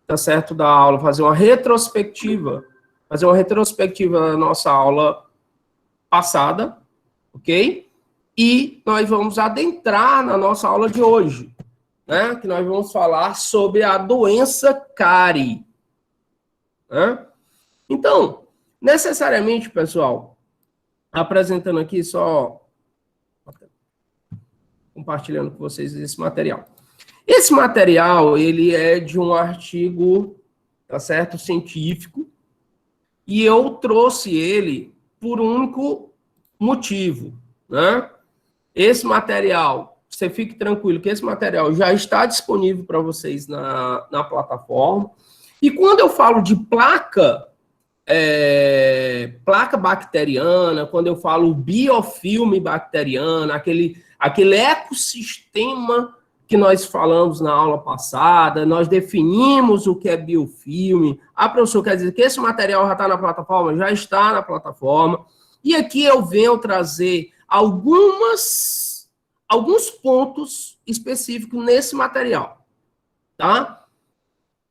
tá certo, da aula, fazer uma retrospectiva da nossa aula passada, ok? E nós vamos adentrar na nossa aula de hoje, né? Que nós vamos falar sobre a doença cárie, né? Então, necessariamente, pessoal, apresentando aqui só compartilhando com vocês esse material. Esse material, ele é de um artigo, tá certo, científico, e eu trouxe ele por um único motivo, né? Esse material, você fique tranquilo que esse material já está disponível para vocês na plataforma. E quando eu falo de placa bacteriana, quando eu falo biofilme bacteriano, aquele ecossistema que nós falamos na aula passada, nós definimos o que é biofilme. Professor, quer dizer que esse material já está na plataforma? Já está na plataforma. E aqui eu venho trazer alguns pontos específicos nesse material, tá?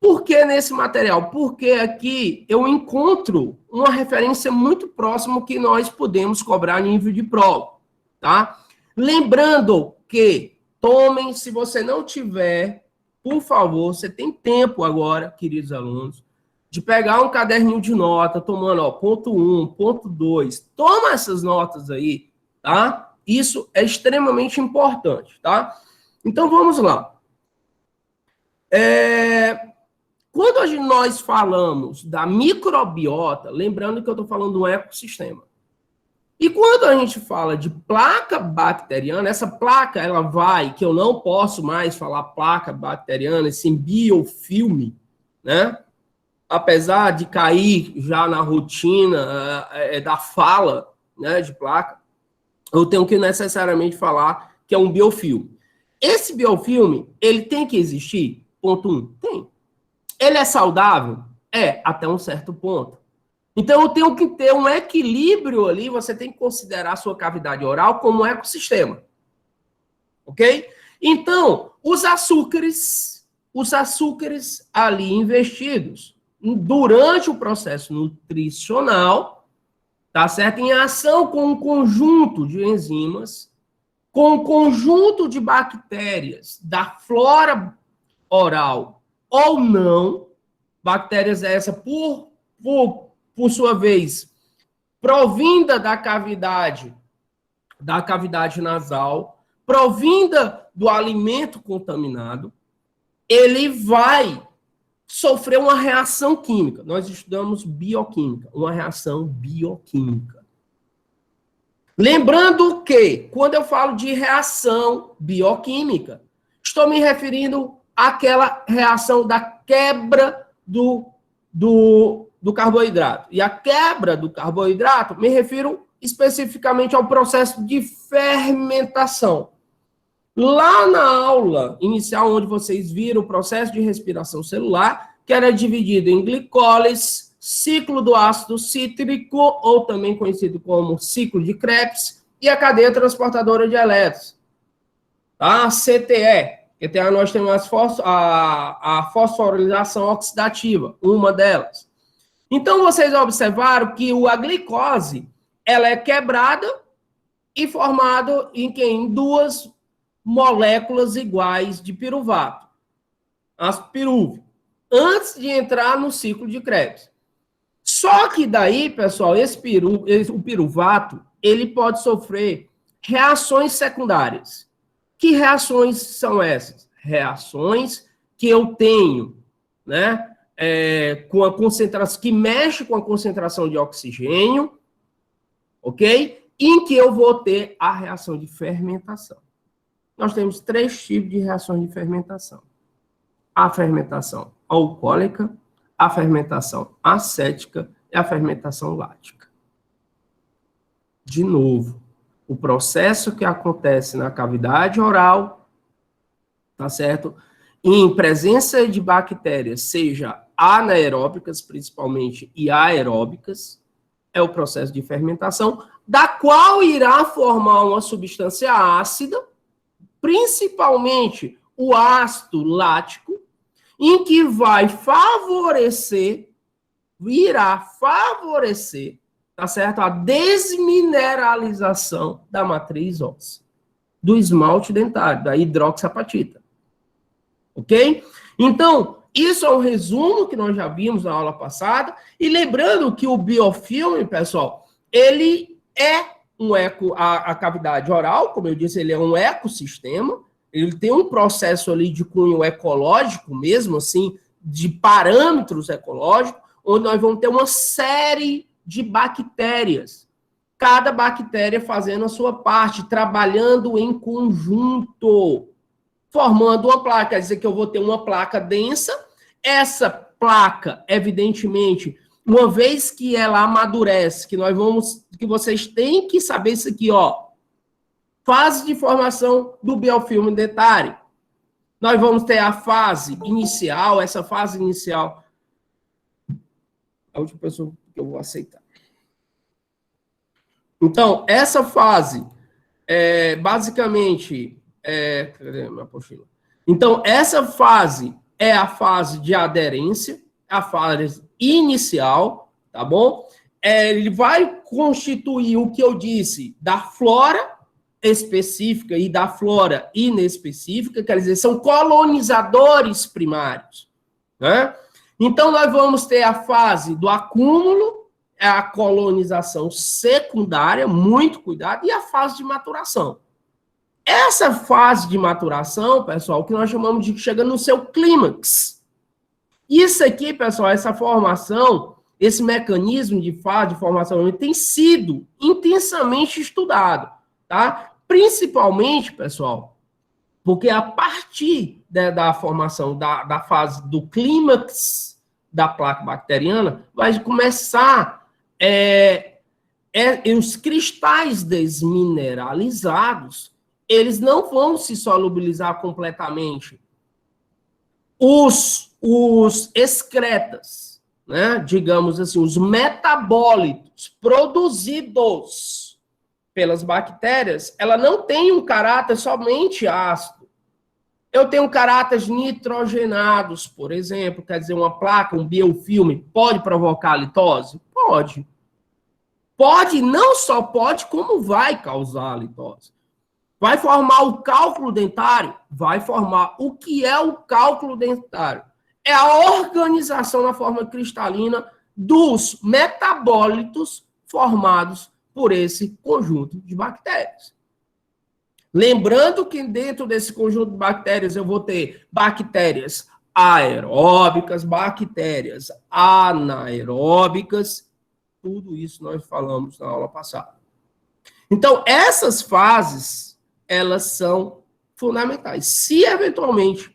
Por que nesse material? Porque aqui eu encontro uma referência muito próxima que nós podemos cobrar a nível de prova, tá? Lembrando que tomem, se você não tiver, por favor, você tem tempo agora, queridos alunos, de pegar um caderninho de nota, tomando, ó, ponto 1, ponto 2, toma essas notas aí, tá? Isso é extremamente importante, tá? Então, vamos lá. Quando nós falamos da microbiota, lembrando que eu estou falando do ecossistema. E quando a gente fala de placa bacteriana, essa placa, ela vai, que eu não posso mais falar placa bacteriana, esse biofilme, né? Apesar de cair já na rotina da fala, né, de placa, eu tenho que necessariamente falar que é um biofilme. Esse biofilme, ele tem que existir? Ponto 1, tem. Ele é saudável? É, até um certo ponto. Então, eu tenho que ter um equilíbrio ali, você tem que considerar a sua cavidade oral como um ecossistema. Ok? Então, os açúcares ali investidos durante o processo nutricional, tá certo? Em ação com um conjunto de enzimas, com um conjunto de bactérias da flora oral ou não, bactérias essa por sua vez, provinda da cavidade nasal, provinda do alimento contaminado, ele vai sofrer uma reação química. Nós estudamos bioquímica, uma reação bioquímica. Lembrando que, quando eu falo de reação bioquímica, estou me referindo àquela reação da quebra do carboidrato. E a quebra do carboidrato, me refiro especificamente ao processo de fermentação. Lá na aula inicial, onde vocês viram o processo de respiração celular, que era dividido em glicólise, ciclo do ácido cítrico, ou também conhecido como ciclo de Krebs, e a cadeia transportadora de elétrons. A CTE. CTE nós temos a fosforilação oxidativa, uma delas. Então, vocês observaram que a glicose, ela é quebrada e formada em duas moléculas iguais de piruvato, as pirúvio, antes de entrar no ciclo de Krebs. Só que daí, pessoal, o piruvato, ele pode sofrer reações secundárias. Que reações são essas? Reações que eu tenho, né? Com a concentração, que mexe com a concentração de oxigênio, ok? Em que eu vou ter a reação de fermentação. Nós temos 3 tipos de reações de fermentação. A fermentação alcoólica, a fermentação acética e a fermentação lática. De novo, o processo que acontece na cavidade oral, tá certo? Em presença de bactérias, seja anaeróbicas, principalmente, e aeróbicas, é o processo de fermentação, da qual irá formar uma substância ácida, principalmente o ácido lático, em que vai favorecer, irá favorecer, tá certo? A desmineralização da matriz óssea, do esmalte dentário, da hidroxiapatita. Ok? Então, isso é um resumo que nós já vimos na aula passada. E lembrando que o biofilme, pessoal, ele é a cavidade oral, como eu disse, ele é um ecossistema. Ele tem um processo ali de cunho ecológico mesmo, assim, de parâmetros ecológicos, onde nós vamos ter uma série de bactérias. Cada bactéria fazendo a sua parte, trabalhando em conjunto, formando uma placa. Quer dizer que eu vou ter uma placa densa. Essa placa, evidentemente, uma vez que ela amadurece, que vocês têm que saber isso aqui, ó. Fase de formação do biofilme dentário. Nós vamos ter a fase inicial, essa fase inicial. A última pessoa que eu vou aceitar. Então, essa fase, basicamente, cadê minha apostila? Então, essa fase é a fase de aderência, a fase inicial, tá bom? Ele vai constituir o que eu disse da flora específica e da flora inespecífica, quer dizer, são colonizadores primários, né? Então, nós vamos ter a fase do acúmulo, a colonização secundária, muito cuidado, e a fase de maturação. Essa fase de maturação, pessoal, que nós chamamos de chega no seu clímax. Isso aqui, pessoal, essa formação, esse mecanismo de fase de formação tem sido intensamente estudado, tá? Principalmente, pessoal, porque a partir da formação da fase do clímax da placa bacteriana, vai começar os cristais desmineralizados, eles não vão se solubilizar completamente. Os excretas, né, digamos assim, os metabólitos produzidos pelas bactérias, ela não tem um caráter somente ácido. Eu tenho caráteres nitrogenados, por exemplo, quer dizer, uma placa, um biofilme, pode provocar litose? Pode. Pode, não só pode, como vai causar litose. Vai formar o cálculo dentário? Vai formar. O que é o cálculo dentário? É a organização na forma cristalina dos metabólitos formados por esse conjunto de bactérias. Lembrando que dentro desse conjunto de bactérias eu vou ter bactérias aeróbicas, bactérias anaeróbicas, tudo isso nós falamos na aula passada. Então, essas fases, elas são fundamentais. Se, eventualmente,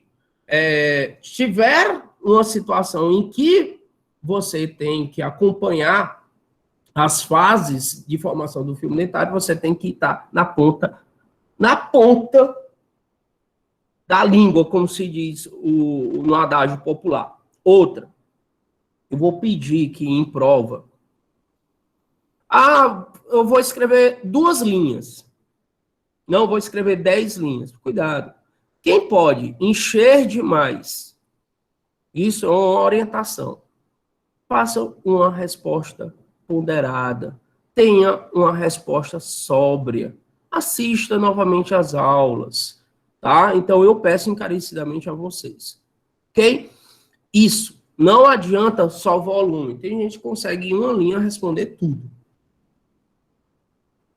tiver uma situação em que você tem que acompanhar as fases de formação do filme dentário, você tem que estar na ponta da língua, como se diz no adágio popular. Outra, eu vou pedir que em prova, eu vou escrever 2 linhas, não vou escrever 10 linhas, cuidado. Quem pode encher demais, isso é uma orientação, faça uma resposta ponderada, tenha uma resposta sóbria, assista novamente às aulas, tá? Então, eu peço encarecidamente a vocês, ok? Isso, não adianta só volume. Tem gente que consegue em uma linha responder tudo,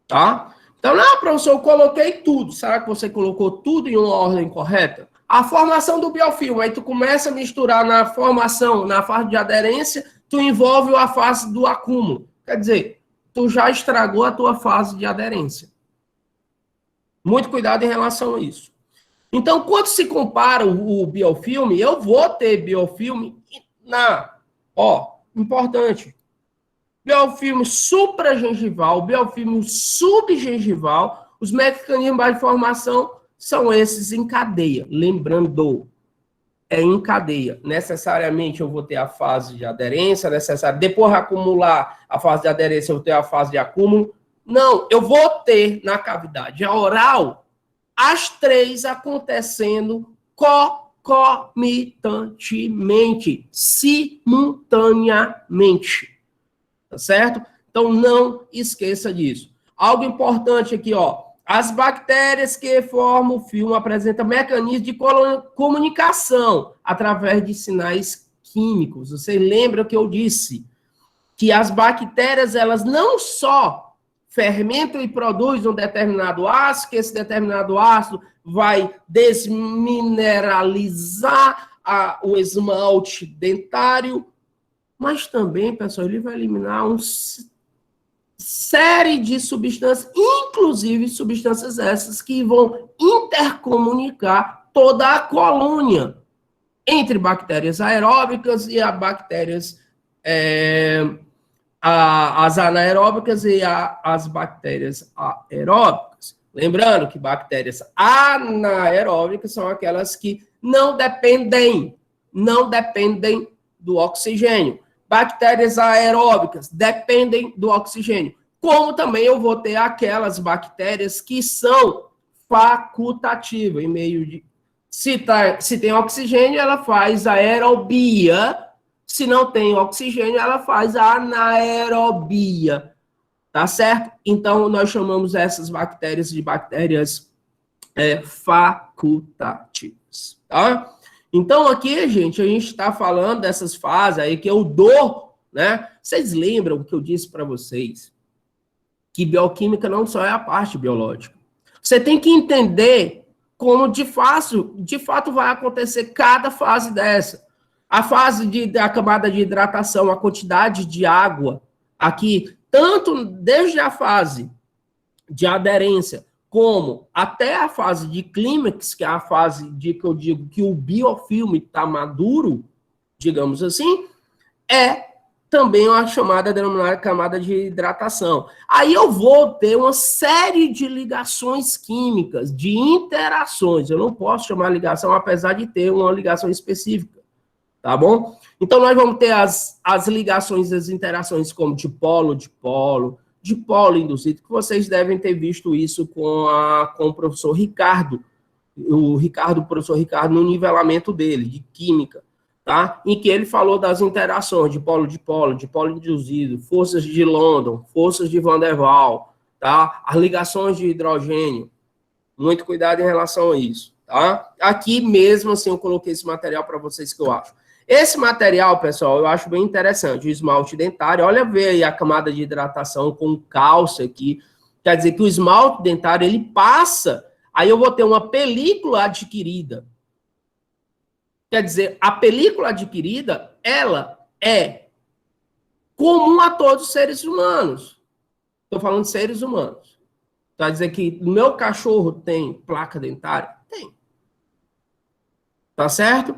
tá? Então, não, professor, eu coloquei tudo. Será que você colocou tudo em uma ordem correta? A formação do biofilme, aí tu começa a misturar na formação, na fase de aderência, tu envolve a fase do acúmulo. Quer dizer, tu já estragou a tua fase de aderência. Muito cuidado em relação a isso. Então, quando se compara o biofilme, eu vou ter biofilme importante, biofilme supragengival, biofilme subgengival, os mecanismos de formação são esses em cadeia. Lembrando, é em cadeia. Necessariamente eu vou ter a fase de aderência, depois de acumular a fase de aderência, eu vou ter a fase de acúmulo. Não, eu vou ter na cavidade oral as 3 acontecendo concomitantemente, simultaneamente. Tá certo? Então, não esqueça disso. Algo importante aqui, ó. As bactérias que formam o filme apresentam mecanismos de comunicação através de sinais químicos. Você lembra que eu disse que as bactérias, elas não só fermentam e produzem um determinado ácido, que esse determinado ácido vai desmineralizar o esmalte dentário, mas também, pessoal, ele vai eliminar uma série de substâncias, inclusive substâncias essas que vão intercomunicar toda a colônia entre bactérias aeróbicas e as bactérias as anaeróbicas e as bactérias aeróbicas. Lembrando que bactérias anaeróbicas são aquelas que não dependem do oxigênio. Bactérias aeróbicas dependem do oxigênio. Como também eu vou ter aquelas bactérias que são facultativas, em meio de... Se tem oxigênio, ela faz aerobia. Se não tem oxigênio, ela faz anaerobia. Tá certo? Então, nós chamamos essas bactérias de bactérias facultativas. Tá? Então, aqui, gente, a gente está falando dessas fases aí que eu dou, né? Vocês lembram que eu disse para vocês que bioquímica não só é a parte biológica. Você tem que entender como, de fato vai acontecer cada fase dessa. A fase da camada de hidratação, a quantidade de água aqui, tanto desde a fase de aderência, como até a fase de clímax, que é a fase de que eu digo que o biofilme está maduro, digamos assim, é também uma chamada denominada camada de hidratação. Aí eu vou ter uma série de ligações químicas, de interações. Eu não posso chamar ligação, apesar de ter uma ligação específica, tá bom? Então, nós vamos ter as ligações, as interações como dipolo induzido, que vocês devem ter visto isso com o professor Ricardo, o professor Ricardo, no nivelamento dele, de química, tá? Em que ele falou das interações de dipolo induzido, forças de London, forças de Van der Waals, tá? As ligações de hidrogênio. Muito cuidado em relação a isso, tá? Aqui mesmo, assim, eu coloquei esse material para vocês que eu acho. Esse material, pessoal, eu acho bem interessante, o esmalte dentário. Olha, vê aí a camada de hidratação com cálcio aqui. Quer dizer que o esmalte dentário, ele passa, aí eu vou ter uma película adquirida. Quer dizer, a película adquirida, ela é comum a todos os seres humanos. Estou falando de seres humanos. Quer dizer que o meu cachorro tem placa dentária? Tem. Tá certo?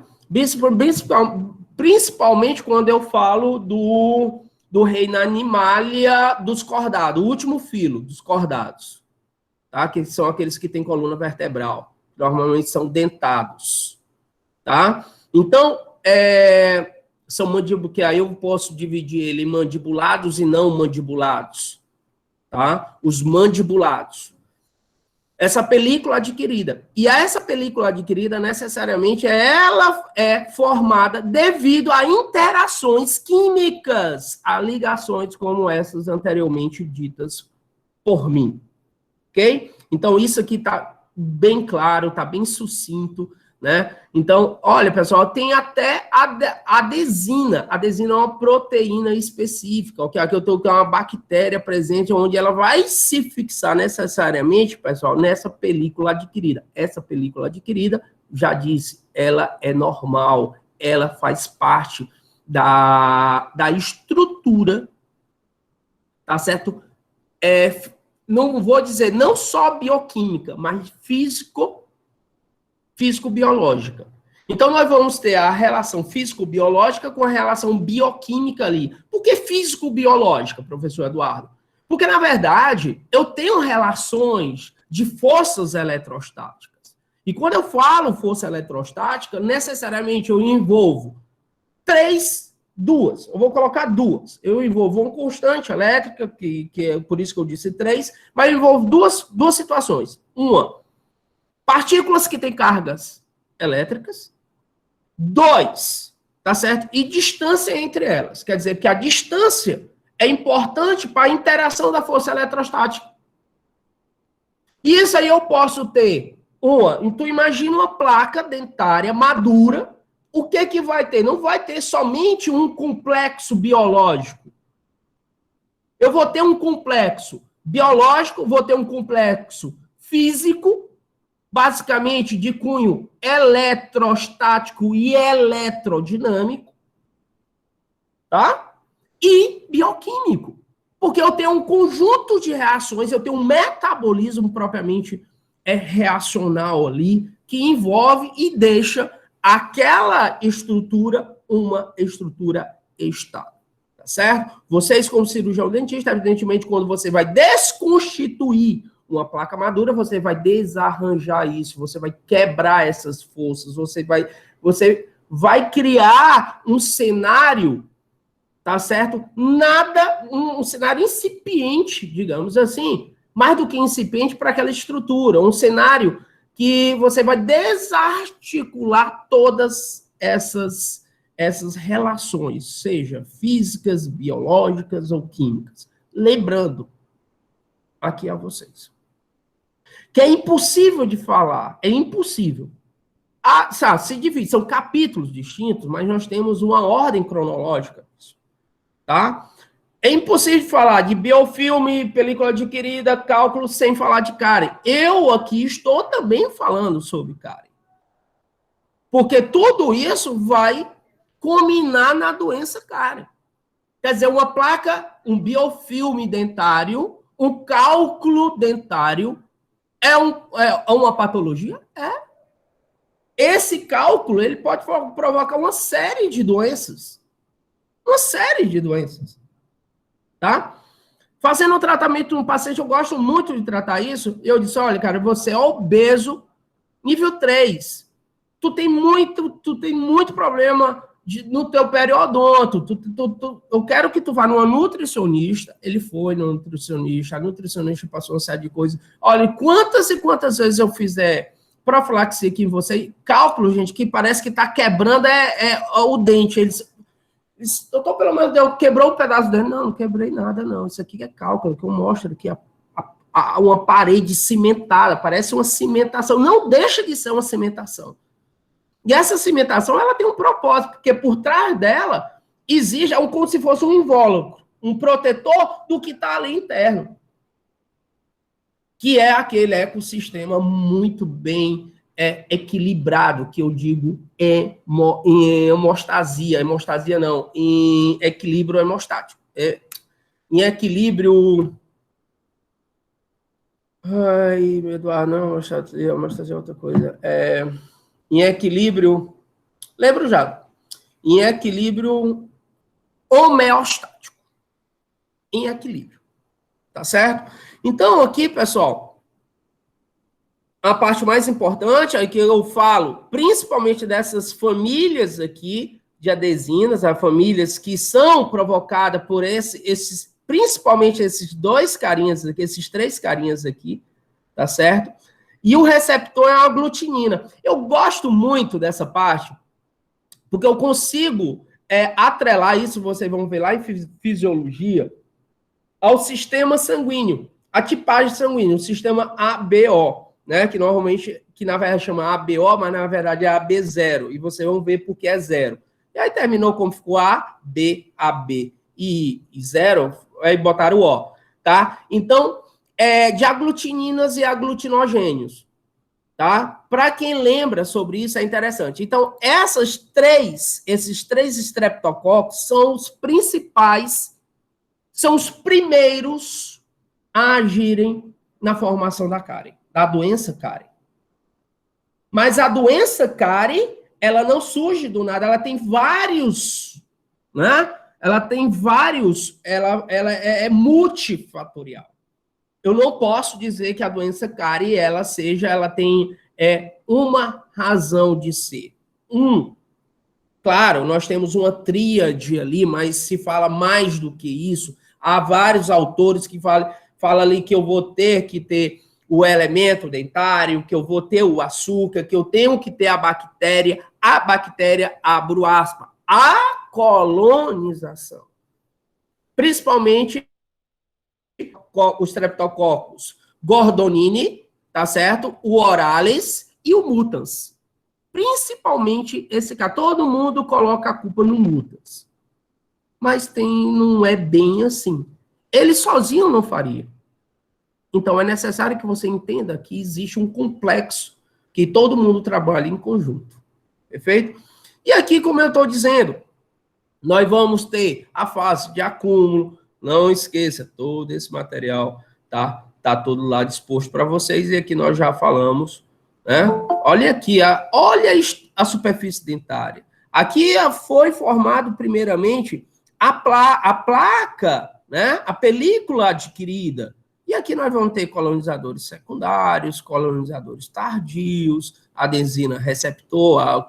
Principalmente quando eu falo do reino animalia dos cordados, o último filo dos cordados, tá? Que são aqueles que têm coluna vertebral, normalmente são dentados, tá? Então, são mandíbulas, que aí eu posso dividir ele em mandibulados e não mandibulados, tá? Os mandibulados. Essa película adquirida. E essa película adquirida, necessariamente, ela é formada devido a interações químicas, a ligações como essas anteriormente ditas por mim. Ok? Então, isso aqui está bem claro, está bem sucinto, né? Então, olha, pessoal, tem até a adesina. A adesina é uma proteína específica, ok? Aqui eu estou com uma bactéria presente, onde ela vai se fixar necessariamente, pessoal, nessa película adquirida. Essa película adquirida, já disse, ela é normal, ela faz parte da estrutura, tá certo? Não vou dizer não só bioquímica, mas físico-biológica. Então, nós vamos ter a relação físico-biológica com a relação bioquímica ali. Por que físico-biológica, professor Eduardo? Porque, na verdade, eu tenho relações de forças eletrostáticas. E quando eu falo força eletrostática, necessariamente eu envolvo duas. Eu vou colocar duas. Eu envolvo uma constante elétrica, que é por isso que eu disse 3, mas eu envolvo duas situações. Uma, partículas que têm cargas elétricas, 2, tá certo? E distância entre elas. Quer dizer que a distância é importante para a interação da força eletrostática. Isso aí eu posso ter então imagina uma placa dentária madura, o que vai ter? Não vai ter somente um complexo biológico. Eu vou ter um complexo biológico, vou ter um complexo físico, basicamente de cunho eletrostático e eletrodinâmico, tá? E bioquímico. Porque eu tenho um conjunto de reações, eu tenho um metabolismo propriamente reacional ali, que envolve e deixa aquela estrutura uma estrutura estável, tá certo? Vocês, como cirurgião dentista, evidentemente, quando você vai desconstituir uma placa madura, você vai desarranjar isso, você vai quebrar essas forças, você vai criar um cenário, tá certo? Um cenário incipiente, digamos assim, mais do que incipiente para aquela estrutura, um cenário que você vai desarticular todas essas relações, seja físicas, biológicas ou químicas. Lembrando aqui a vocês que é impossível de falar, é impossível. Se divide, são capítulos distintos, mas nós temos uma ordem cronológica, tá? É impossível falar de biofilme, película adquirida, cálculo, sem falar de cárie. Eu aqui estou também falando sobre cárie. Porque tudo isso vai culminar na doença cárie. Quer dizer, uma placa, um biofilme dentário, um cálculo dentário, é uma patologia? É. Esse cálculo, ele pode provocar uma série de doenças. Uma série de doenças. Tá? Fazendo um tratamento de um paciente, eu gosto muito de tratar isso. Eu disse, olha, cara, você é obeso nível 3. Tu tem muito problema no teu periodonto. Eu quero que tu vá numa nutricionista. Ele foi no nutricionista. A nutricionista passou uma série de coisas. Olha, quantas e quantas vezes eu fizer profilaxia aqui em você, cálculo, gente, que parece que tá quebrando o dente. Doutor, pelo menos quebrou um pedaço dele. Não quebrei nada, não. Isso aqui é cálculo, que eu mostro aqui uma parede cimentada, parece uma cimentação. Não deixa de ser uma cimentação. E essa cimentação, ela tem um propósito, porque por trás dela exige como se fosse um invólucro, um protetor do que está ali interno, que é aquele ecossistema muito bem equilibrado, que eu digo em hemostasia não, em equilíbrio hemostático. Em equilíbrio... Ai, Eduardo, não, hemostasia é outra coisa. Em equilíbrio... Lembro já. Em equilíbrio homeostático. Em equilíbrio. Tá certo? Então, aqui, pessoal, a parte mais importante é que eu falo, principalmente dessas famílias aqui de adesinas, as famílias que são provocadas por principalmente esses dois carinhas aqui, esses três carinhas aqui, tá certo? E o receptor é a aglutinina. Eu gosto muito dessa parte, porque eu consigo atrelar isso, vocês vão ver lá em fisiologia, ao sistema sanguíneo, a tipagem sanguínea, o sistema ABO, né, que normalmente, na verdade chama ABO, mas na verdade é AB0, e vocês vão ver por que é 0. E aí terminou como ficou A, B, AB e 0, aí botaram o O, tá? Então, de aglutininas e aglutinogênios, tá? Para quem lembra sobre isso, é interessante. Então, esses três estreptococos são os principais, são os primeiros a agirem na formação da cárie, da doença cárie. Mas a doença cárie, ela não surge do nada, ela tem vários, né? Ela tem vários, ela é multifatorial. Eu não posso dizer que a doença cárie, ela tem uma razão de ser. Claro, nós temos uma tríade ali, mas se fala mais do que isso. Há vários autores que falam ali que eu vou ter que ter o elemento dentário, que eu vou ter o açúcar, que eu tenho que ter a bactéria. a bactéria, abro aspas, a colonização. Principalmente o Streptococcus gordonini, tá certo? O Orales e o Mutans. Principalmente esse cara. Todo mundo coloca a culpa no Mutans. Mas não é bem assim. Ele sozinho não faria. Então, é necessário que você entenda que existe um complexo que todo mundo trabalha em conjunto. Perfeito? E aqui, como eu estou dizendo, nós vamos ter a fase de acúmulo. Não esqueça, todo esse material tá todo lá disposto para vocês. E aqui nós já falamos, né? Olha aqui, olha a superfície dentária. Aqui foi formado, primeiramente, a placa, né? A película adquirida. E aqui nós vamos ter colonizadores secundários, colonizadores tardios, adensina receptor,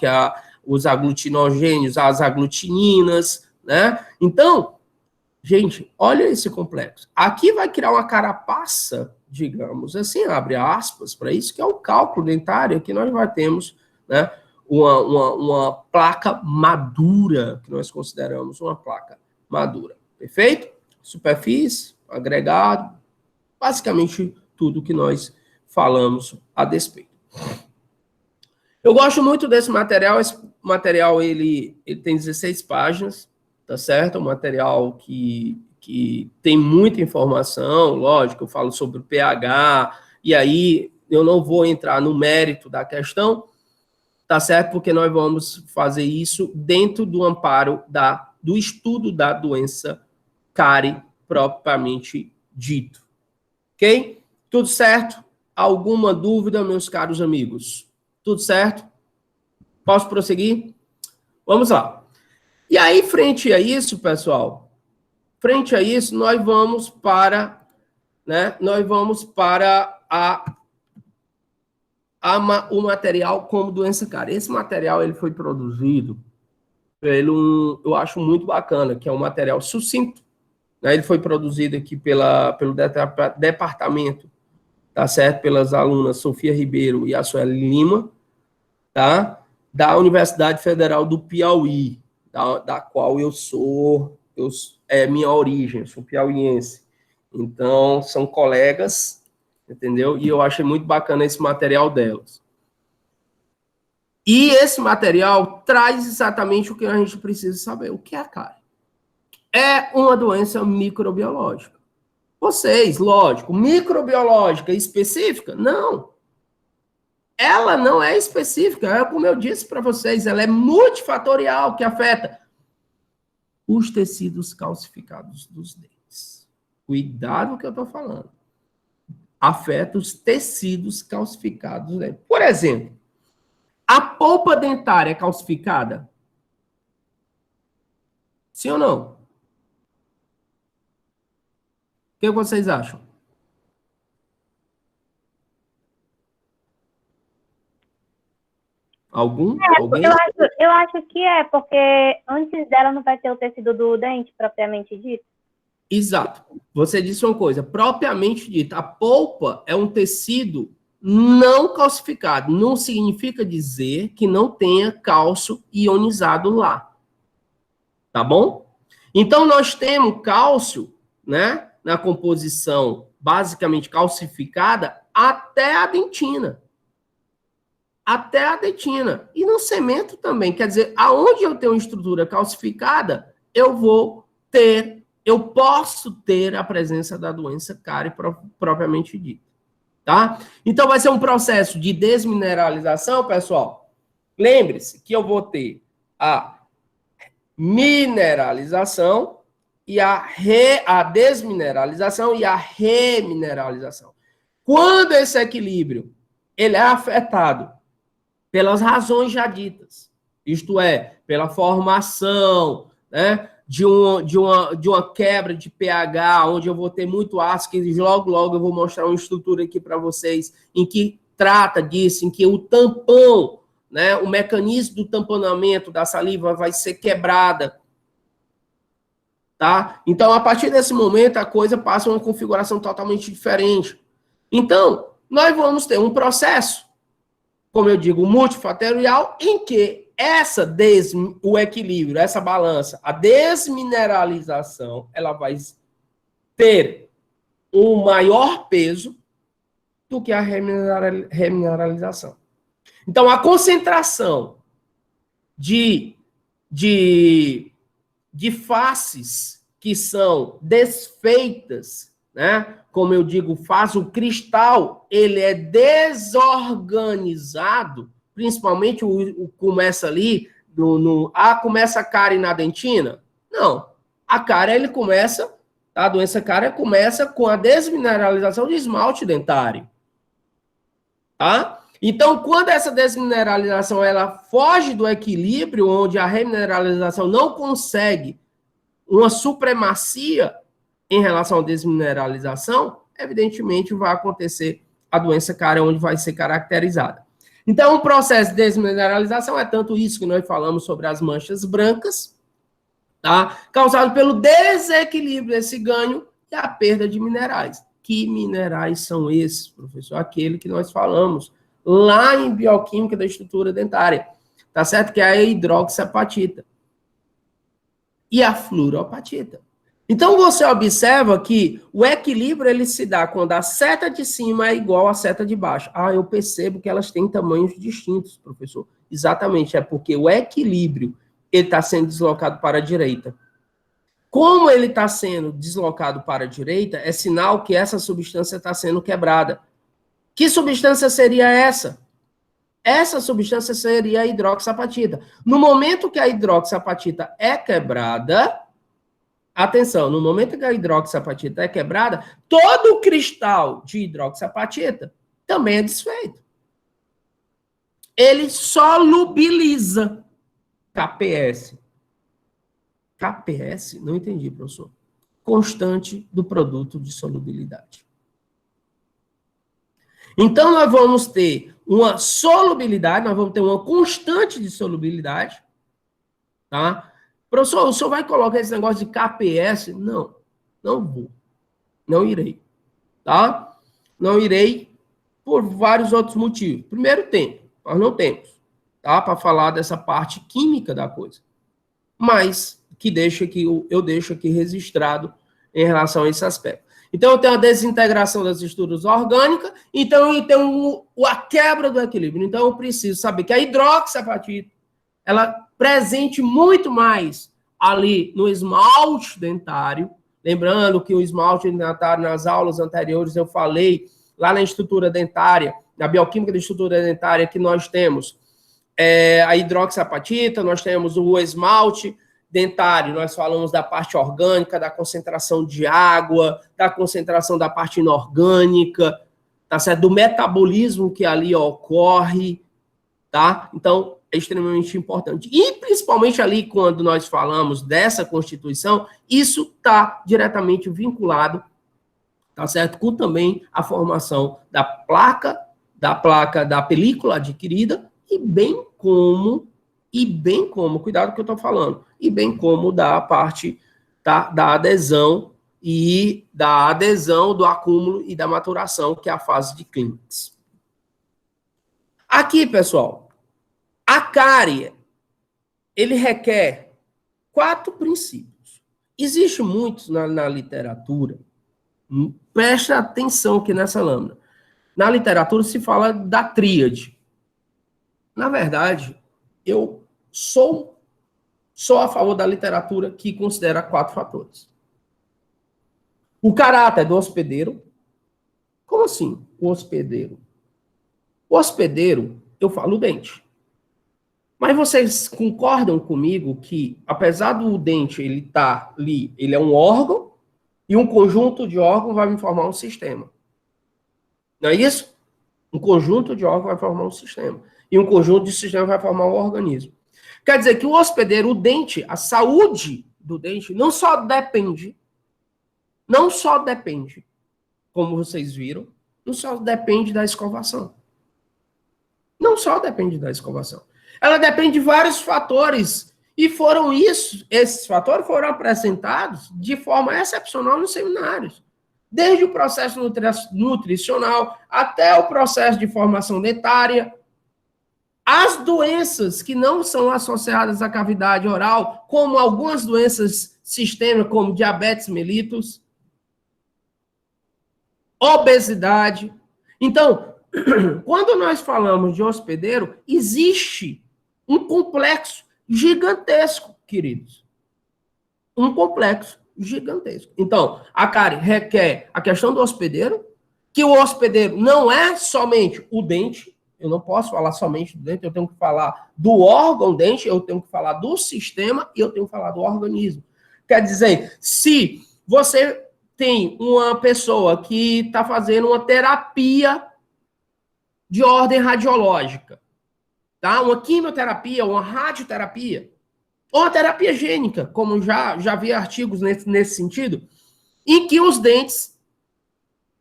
os aglutinogênios, as aglutininas, né? Então, gente, olha esse complexo. Aqui vai criar uma carapaça, digamos assim, abre aspas, para isso, que é o cálculo dentário. Aqui nós já temos, né, uma placa madura, que nós consideramos uma placa madura. Perfeito? Superfície, agregado, basicamente tudo que nós falamos a despeito. Eu gosto muito desse material. Esse material ele tem 16 páginas, tá certo? É um material que tem muita informação, lógico, eu falo sobre o pH, e aí eu não vou entrar no mérito da questão, tá certo? Porque nós vamos fazer isso dentro do amparo do estudo da doença cárie propriamente dito. Ok? Tudo certo? Alguma dúvida, meus caros amigos? Tudo certo? Posso prosseguir? Vamos lá. E aí, frente a isso, pessoal, frente a isso, nós vamos para, né? Nós vamos para o material como doença cárie. Esse material ele foi produzido eu acho muito bacana, que é um material sucinto, né? Ele foi produzido aqui pelo departamento, tá certo? Pelas alunas Sofia Ribeiro e a Sueli Lima, tá? Da Universidade Federal do Piauí, da qual é minha origem, eu sou piauiense. Então, são colegas, entendeu? E eu achei muito bacana esse material delas. E esse material traz exatamente o que a gente precisa saber. O que é a cárie? É uma doença microbiológica. Vocês, lógico, microbiológica específica? Não. Ela não é específica, como eu disse para vocês, ela é multifatorial, que afeta os tecidos calcificados dos dentes. Cuidado com o que eu estou falando. Afeta os tecidos calcificados dos dentes. Por exemplo, a polpa dentária é calcificada? Sim ou não? O que vocês acham? Alguém? Eu acho que porque antes dela não vai ter o tecido do dente, propriamente dito. Exato. Você disse uma coisa, propriamente dita. A polpa é um tecido não calcificado. Não significa dizer que não tenha cálcio ionizado lá. Tá bom? Então, nós temos cálcio, né, na composição basicamente calcificada até a dentina. Até a dentina. E no cemento também. Quer dizer, aonde eu tenho estrutura calcificada, eu posso ter a presença da doença cárie propriamente dita. Tá? Então, vai ser um processo de desmineralização, pessoal. Lembre-se que eu vou ter a mineralização e a desmineralização e a remineralização. Quando esse equilíbrio ele é afetado pelas razões já ditas, isto é, pela formação, né, de uma quebra de pH, onde eu vou ter muito ácido, que logo eu vou mostrar uma estrutura aqui para vocês, em que trata disso, em que o tampão, né, o mecanismo do tamponamento da saliva vai ser quebrada. Tá? Então, a partir desse momento, a coisa passa a uma configuração totalmente diferente. Então, nós vamos ter um processo, como eu digo, multifatorial, em que o equilíbrio, essa balança, a desmineralização, ela vai ter um maior peso do que a remineralização. Então, a concentração de faces que são desfeitas, né? Como eu digo, faz o cristal, ele é desorganizado, principalmente começa ali, começa a cárie na dentina? Não. A cárie, a doença cárie começa com a desmineralização de esmalte dentário. Tá? Então, quando essa desmineralização ela foge do equilíbrio, onde a remineralização não consegue uma supremacia em relação à desmineralização, evidentemente vai acontecer a doença cárie, onde vai ser caracterizada. Então, o processo de desmineralização é tanto isso que nós falamos sobre as manchas brancas, tá? Causado pelo desequilíbrio desse ganho e a perda de minerais. Que minerais são esses, professor? Aquele que nós falamos lá em bioquímica da estrutura dentária, tá certo? Que é a hidroxiapatita e a fluoropatita. Então, você observa que o equilíbrio ele se dá quando a seta de cima é igual à seta de baixo. Ah, eu percebo que elas têm tamanhos distintos, professor. Exatamente, é porque o equilíbrio ele está sendo deslocado para a direita. Como ele está sendo deslocado para a direita, é sinal que essa substância está sendo quebrada. Que substância seria essa? Essa substância seria a hidroxiapatita. No momento que a hidroxiapatita é quebrada, atenção, no momento que a hidroxiapatita é quebrada, todo o cristal de hidroxiapatita também é desfeito. Ele solubiliza. KPS. KPS? Não entendi, professor. Constante do produto de solubilidade. Então, nós vamos ter uma solubilidade, nós vamos ter uma constante de solubilidade, tá? Professor, o senhor vai colocar esse negócio de KPS? Não, não vou. Não irei, tá? Não irei por vários outros motivos. Primeiro, tempo. Nós não temos, tá? Para falar dessa parte química da coisa. Mas que eu deixo aqui registrado em relação a esse aspecto. Então, eu tenho a desintegração das estruturas orgânicas, então eu tenho a quebra do equilíbrio. Então, eu preciso saber que a hidroxiapatita, ela presente muito mais ali no esmalte dentário. Lembrando que o esmalte dentário, nas aulas anteriores, eu falei lá na estrutura dentária, na bioquímica da estrutura dentária, que nós temos a hidroxiapatita, nós temos o esmalte dentário, nós falamos da parte orgânica, da concentração de água, da concentração da parte inorgânica, tá certo? Do metabolismo que ali ocorre, tá? Então, é extremamente importante. E, principalmente ali, quando nós falamos dessa constituição, isso está diretamente vinculado, tá certo? Com também a formação da película adquirida, e bem como, cuidado com o que eu estou falando, e bem como da parte da adesão do acúmulo e da maturação, que é a fase de clímax. Aqui, pessoal, a cárie, ele requer 4 princípios. Existe muitos na literatura, preste atenção aqui nessa lâmina. Na literatura se fala da tríade. Na verdade, eu sou a favor da literatura que considera 4 fatores. O caráter do hospedeiro. Como assim, o hospedeiro? O hospedeiro, eu falo o dente. Mas vocês concordam comigo que, apesar do dente ele estar ali, ele é um órgão, e um conjunto de órgãos vai me formar um sistema. Não é isso? Um conjunto de órgãos vai formar um sistema. E um conjunto de sistemas vai formar um organismo. Quer dizer que o hospedeiro, o dente, a saúde do dente, não só depende, como vocês viram, não só depende da escovação. Não só depende da escovação. Ela depende de vários fatores. E esses fatores foram apresentados de forma excepcional nos seminários. Desde o processo nutricional até o processo de formação dentária, As doenças que não são associadas à cavidade oral, como algumas doenças sistêmicas, como diabetes mellitus, obesidade. Então, quando nós falamos de hospedeiro, existe um complexo gigantesco, queridos. Um complexo gigantesco. Então, a cárie requer a questão do hospedeiro, que o hospedeiro não é somente o dente, eu não posso falar somente do dente, eu tenho que falar do órgão dente, eu tenho que falar do sistema e eu tenho que falar do organismo. Quer dizer, se você tem uma pessoa que está fazendo uma terapia de ordem radiológica, tá? Uma quimioterapia, uma radioterapia, ou uma terapia gênica, como já vi artigos nesse sentido, em que os dentes,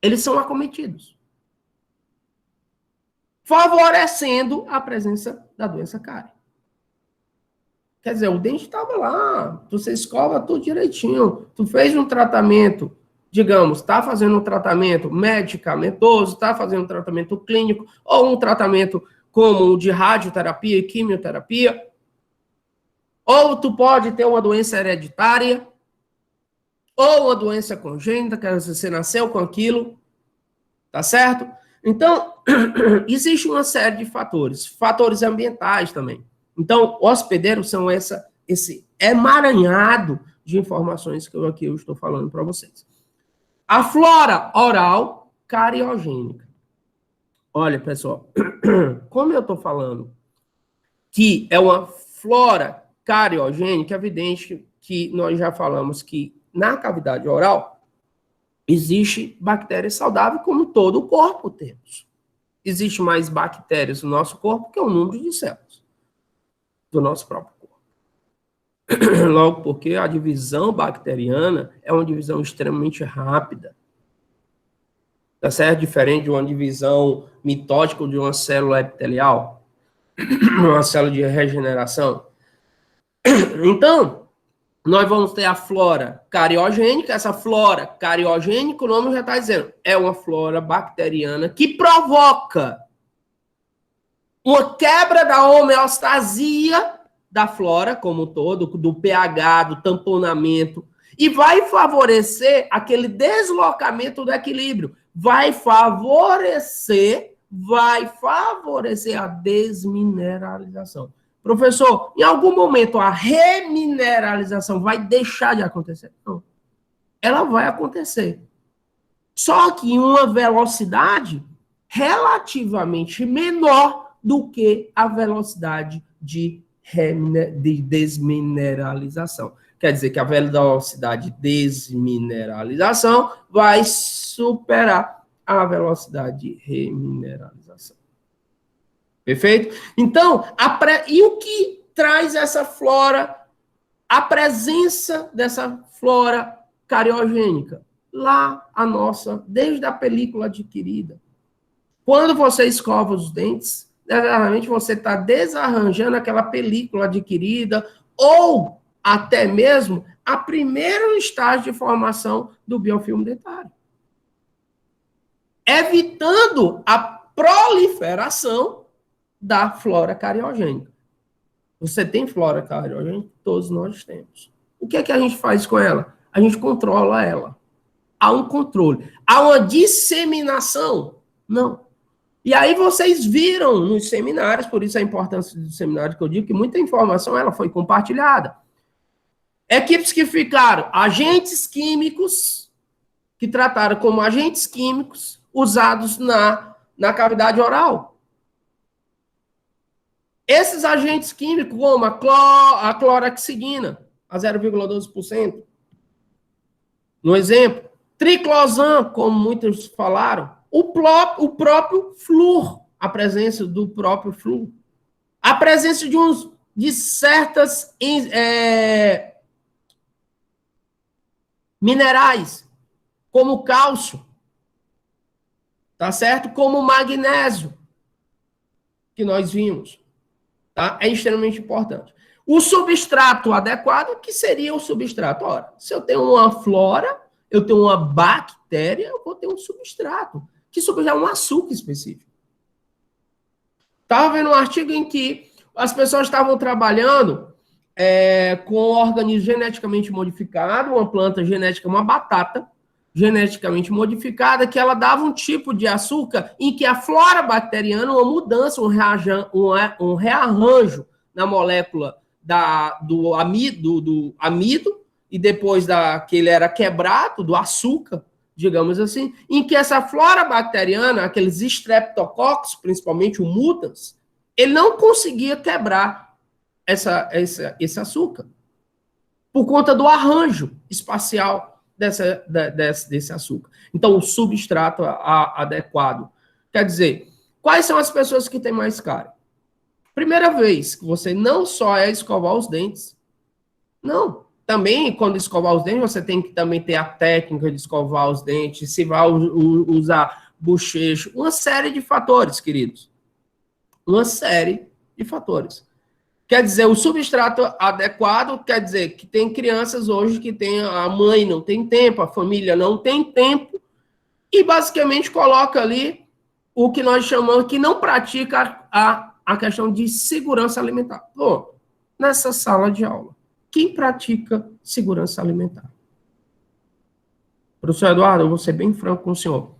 eles são acometidos, favorecendo a presença da doença cárie. Quer dizer, o dente estava lá, você escova tudo direitinho, tu fez um tratamento, digamos, está fazendo um tratamento medicamentoso, está fazendo um tratamento clínico, ou um tratamento como o de radioterapia e quimioterapia, ou tu pode ter uma doença hereditária, ou uma doença congênita, que você nasceu com aquilo, tá certo? Então, existe uma série de fatores ambientais também. Então, hospedeiros são esse emaranhado de informações que eu estou falando para vocês. A flora oral cariogênica. Olha, pessoal, como eu estou falando que é uma flora cariogênica, é evidente que nós já falamos que na cavidade oral existe bactérias saudáveis, como todo o corpo temos. Existe mais bactérias no nosso corpo que o número de células do nosso próprio corpo. Logo porque a divisão bacteriana é uma divisão extremamente rápida. Tá certo? Diferente de uma divisão mitótica ou de uma célula epitelial, uma célula de regeneração. Então, nós vamos ter a flora cariogênica. Essa flora cariogênica, o nome já está dizendo, é uma flora bacteriana que provoca uma quebra da homeostasia da flora como um todo, do pH, do tamponamento, e vai favorecer aquele deslocamento do equilíbrio. Vai favorecer a desmineralização. Professor, em algum momento a remineralização vai deixar de acontecer? Não. Ela vai acontecer. Só que em uma velocidade relativamente menor do que a velocidade de desmineralização. Quer dizer que a velocidade de desmineralização vai superar a velocidade de remineralização. Perfeito? Então, e o que traz essa flora, a presença dessa flora cariogênica? Lá, desde a película adquirida. Quando você escova os dentes, geralmente você está desarranjando aquela película adquirida ou até mesmo a primeiro estágio de formação do biofilme dentário. Evitando a proliferação da flora cariogênica. Você tem flora cariogênica? Todos nós temos. O que é que a gente faz com ela? A gente controla ela. Há um controle. Há uma disseminação? Não. E aí vocês viram nos seminários, por isso a importância do seminário que eu digo, que muita informação ela foi compartilhada. Equipes que ficaram agentes químicos, que trataram como agentes químicos usados na cavidade oral. Esses agentes químicos, como a clorexidina, a 0,12%. No exemplo, triclosan, como muitos falaram, o próprio flúor, a presença do próprio flúor. A presença de certas minerais, como o cálcio, tá certo? Como o magnésio, que nós vimos. Tá? É extremamente importante. O substrato adequado, que seria o substrato? Ora, se eu tenho uma flora, eu tenho uma bactéria, eu vou ter um substrato, que substrato é um açúcar específico. Estava vendo um artigo em que as pessoas estavam trabalhando com organismo geneticamente modificado, uma planta genética, uma batata geneticamente modificada, que ela dava um tipo de açúcar em que a flora bacteriana, uma mudança, um rearranjo na molécula do amido, e depois que ele era quebrado, do açúcar, digamos assim, em que essa flora bacteriana, aqueles streptococcus, principalmente o mutans, ele não conseguia quebrar esse açúcar, por conta do arranjo espacial desse açúcar. Então, o substrato adequado. Quer dizer, quais são as pessoas que têm mais cárie? Primeira vez que você não só escovar os dentes, não. Também, quando escovar os dentes, você tem que também ter a técnica de escovar os dentes, se vai usar bochecho, uma série de fatores, queridos. Uma série de fatores. Quer dizer, o substrato adequado quer dizer que tem crianças hoje que a mãe não tem tempo, a família não tem tempo, e basicamente coloca ali o que nós chamamos, que não pratica a questão de segurança alimentar. Bom, nessa sala de aula, quem pratica segurança alimentar? Professor Eduardo, eu vou ser bem franco com o senhor.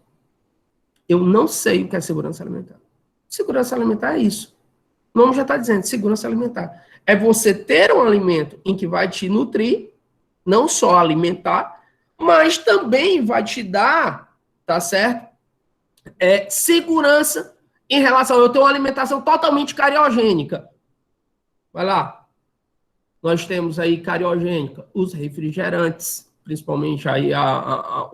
Eu não sei o que é segurança alimentar. Segurança alimentar é isso. O nome já está dizendo, segurança alimentar. É você ter um alimento em que vai te nutrir, não só alimentar, mas também vai te dar, tá certo? Segurança em relação a eu ter uma alimentação totalmente cariogênica. Vai lá. Nós temos aí cariogênica, os refrigerantes, principalmente aí a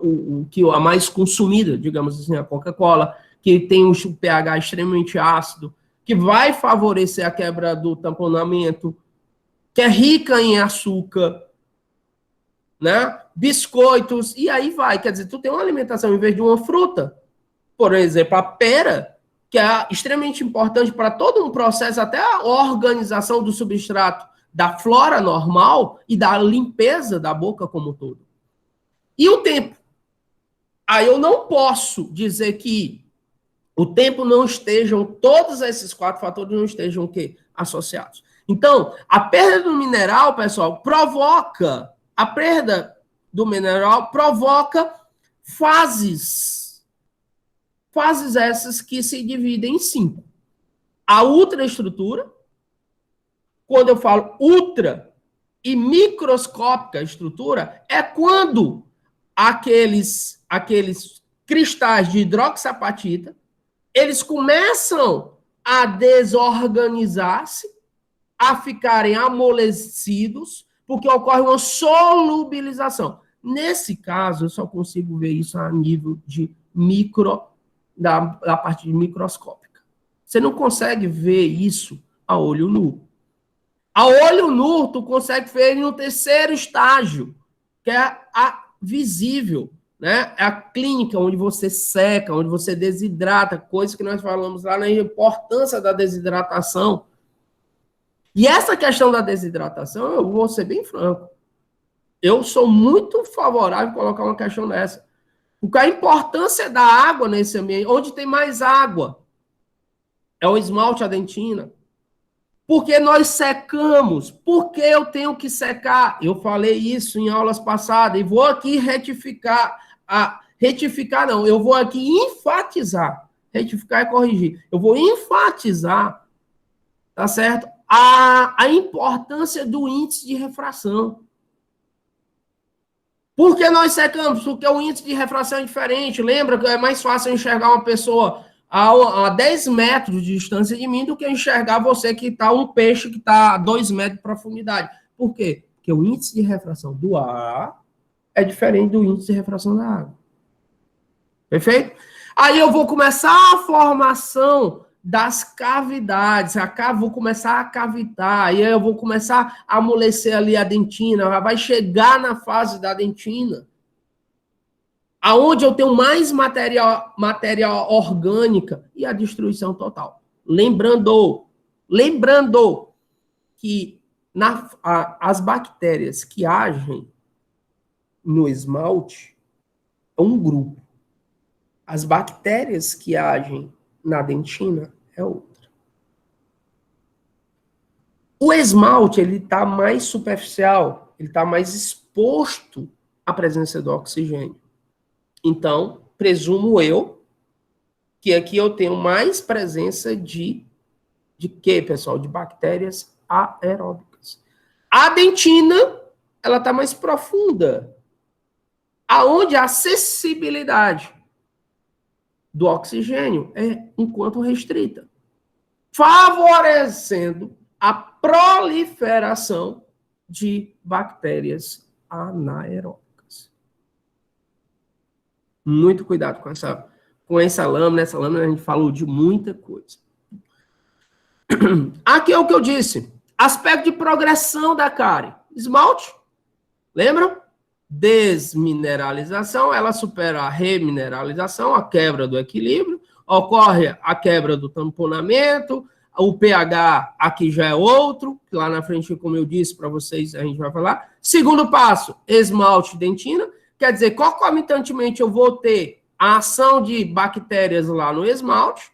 mais consumida, digamos assim, a Coca-Cola, que tem um pH extremamente ácido, que vai favorecer a quebra do tamponamento, que é rica em açúcar, né? Biscoitos, e aí vai. Quer dizer, tu tem uma alimentação em vez de uma fruta, por exemplo, a pera, que é extremamente importante para todo um processo, até a organização do substrato da flora normal e da limpeza da boca como um todo. E o tempo? Aí eu não posso dizer que o tempo não estejam, todos esses 4 fatores não estejam o quê? Associados. Então, a perda do mineral, pessoal, a perda do mineral provoca fases essas que se dividem em 5. A ultraestrutura, quando eu falo ultra e microscópica estrutura, é quando aqueles cristais de hidroxapatita, eles começam a desorganizar-se, a ficarem amolecidos, porque ocorre uma solubilização. Nesse caso, eu só consigo ver isso a nível de da parte microscópica. Você não consegue ver isso a olho nu. A olho nu, tu consegue ver no terceiro estágio, que é a visível, né? É a clínica, onde você seca, onde você desidrata, coisa que nós falamos lá na importância da desidratação. E essa questão da desidratação, eu vou ser bem franco, eu sou muito favorável a colocar uma questão dessa. Porque a importância da água nesse ambiente, onde tem mais água, é o esmalte, a dentina. Porque nós secamos. Por que eu tenho que secar? Eu falei isso em aulas passadas e vou aqui retificar. Retificar não, eu vou aqui enfatizar. Retificar é corrigir. Eu vou enfatizar, tá certo? A importância do índice de refração. Por que nós secamos? Porque o índice de refração é diferente. Lembra que é mais fácil enxergar uma pessoa a 10 metros de distância de mim do que enxergar você que está um peixe que está a 2 metros de profundidade. Por quê? Porque o índice de refração do ar é diferente do índice de refração da água. Perfeito? Aí eu vou começar a formação das cavidades. Vou começar a cavitar. Aí eu vou começar a amolecer ali a dentina. Vai chegar na fase da dentina, aonde eu tenho mais matéria orgânica e a destruição total. Lembrando que as bactérias que agem no esmalte é um grupo. As bactérias que agem na dentina é outra. O esmalte, ele está mais superficial, ele está mais exposto à presença do oxigênio. Então, presumo eu que aqui eu tenho mais presença de quê, pessoal? De bactérias aeróbicas. A dentina, ela está mais profunda, aonde a acessibilidade do oxigênio é enquanto restrita, favorecendo a proliferação de bactérias anaeróbicas. Muito cuidado com essa lâmina. Essa lâmina a gente falou de muita coisa. Aqui é o que eu disse. Aspecto de progressão da cárie. Esmalte, lembram? Desmineralização, ela supera a remineralização, a quebra do equilíbrio, ocorre a quebra do tamponamento, o pH aqui já é outro, que lá na frente, como eu disse para vocês, a gente vai falar. Segundo passo, esmalte dentina, quer dizer, concomitantemente eu vou ter a ação de bactérias lá no esmalte,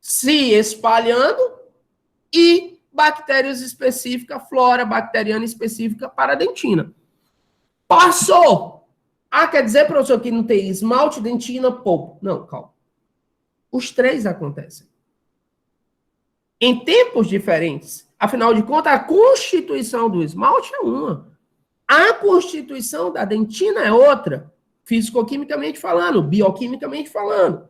se espalhando, e bactérias específicas, flora bacteriana específica para a dentina. Passou! Ah, quer dizer, professor, que não tem esmalte, dentina, polpa. Não, calma. Os três acontecem. Em tempos diferentes. Afinal de contas, a constituição do esmalte é uma. A constituição da dentina é outra. Fisicoquimicamente falando, bioquimicamente falando.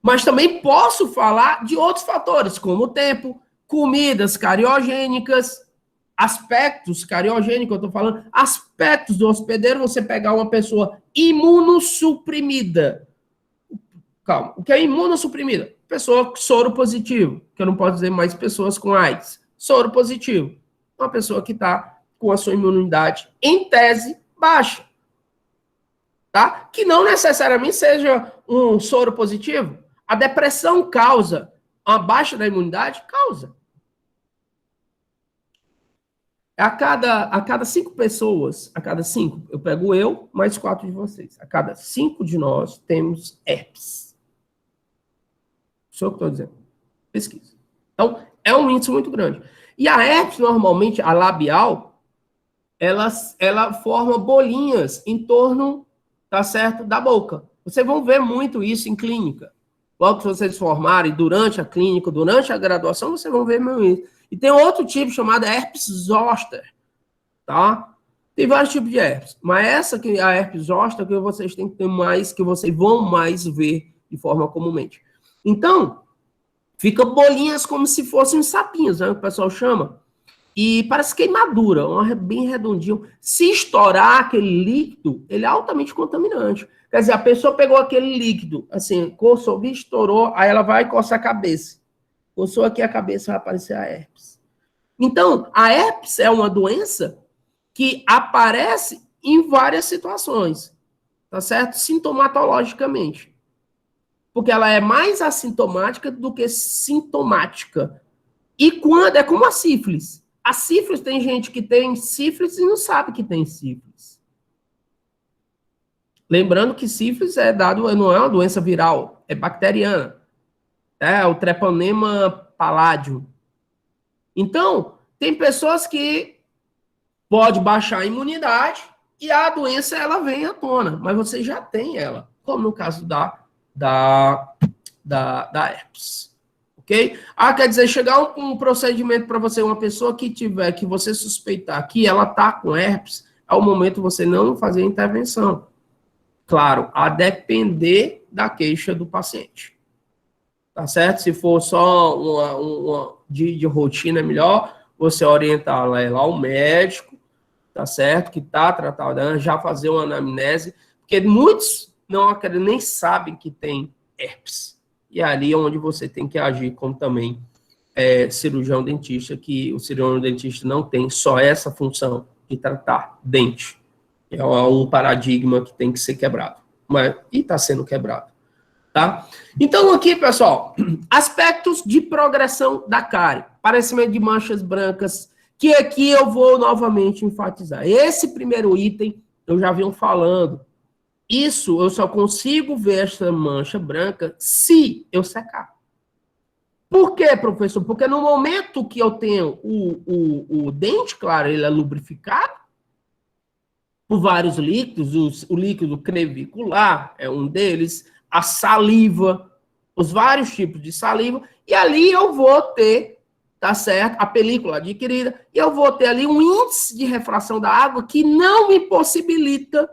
Mas também posso falar de outros fatores, como o tempo, comidas cariogênicas, aspectos cariogênicos, eu estou falando, aspectos do hospedeiro, você pegar uma pessoa imunossuprimida. Calma, o que é imunossuprimida? Pessoa soro positivo, que eu não posso dizer mais pessoas com AIDS. Soro positivo. Uma pessoa que está com a sua imunidade, em tese, baixa. Tá? Que não necessariamente seja um soro positivo. A depressão causa, a baixa da imunidade causa. A cada 5 pessoas, a cada 5, eu pego eu, mais 4 de vocês. A cada 5 de nós temos herpes. Isso é o que eu estou dizendo. Pesquisa. Então, é um índice muito grande. E a herpes, normalmente, a labial, ela forma bolinhas em torno, tá certo, da boca. Vocês vão ver muito isso em clínica. Logo que vocês formarem, durante a clínica, durante a graduação, vocês vão ver muito isso. E tem outro tipo chamado herpes zoster, tá? Tem vários tipos de herpes, mas essa que é a herpes zoster que vocês têm que ter mais, que vocês vão mais ver de forma comumente. Então, fica bolinhas como se fossem sapinhos, né? O pessoal chama. E parece queimadura, bem redondinho. Se estourar aquele líquido, ele é altamente contaminante. Quer dizer, a pessoa pegou aquele líquido, assim, coçou, estourou, aí ela vai coçar a cabeça. Coçou aqui a cabeça, vai aparecer a herpes. Então, a herpes é uma doença que aparece em várias situações, tá certo? Sintomatologicamente. Porque ela é mais assintomática do que sintomática. E quando é como a sífilis. A sífilis, tem gente que tem sífilis e não sabe que tem sífilis. Lembrando que sífilis não é uma doença viral, é bacteriana. É o Treponema palladium. Então, tem pessoas que pode baixar a imunidade e a doença ela vem à tona, mas você já tem ela, como no caso da herpes. Ok? Ah, quer dizer, chegar um procedimento para você, uma pessoa que você suspeitar que ela está com herpes, é o momento você não fazer a intervenção. Claro, a depender da queixa do paciente. Tá certo? Se for só uma de rotina, é melhor você orientar lá ao médico, tá certo? Que tá tratado, já fazer uma anamnese, porque muitos nem sabem que tem herpes. E ali é onde você tem que agir como também cirurgião dentista, que o cirurgião dentista não tem só essa função de tratar dente. É um paradigma que tem que ser quebrado. E está sendo quebrado. Tá? Então, aqui, pessoal, aspectos de progressão da cárie. Aparecimento de manchas brancas, que aqui eu vou novamente enfatizar. Esse primeiro item, eu já venho falando. Isso, eu só consigo ver essa mancha branca se eu secar. Por quê, professor? Porque no momento que eu tenho o dente, claro, ele é lubrificado por vários líquidos, o líquido crevicular é um deles, a saliva, os vários tipos de saliva, e ali eu vou ter, tá certo? A película adquirida, e eu vou ter ali um índice de refração da água que não me possibilita,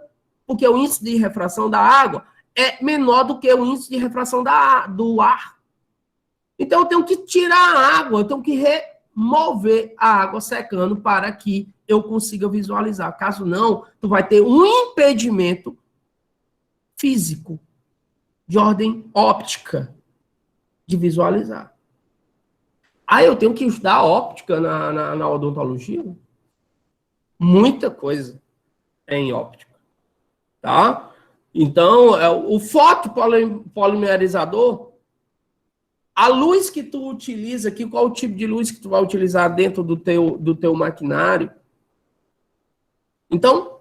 porque o índice de refração da água é menor do que o índice de refração do ar. Então, eu tenho que tirar a água, eu tenho que remover a água secando para que eu consiga visualizar. Caso não, tu vai ter um impedimento físico, de ordem óptica, de visualizar. Aí eu tenho que estudar óptica na odontologia? Muita coisa é em óptica, tá? Então, o fotopolimerizador, a luz que tu utiliza aqui, qual o tipo de luz que tu vai utilizar dentro do teu maquinário? Então,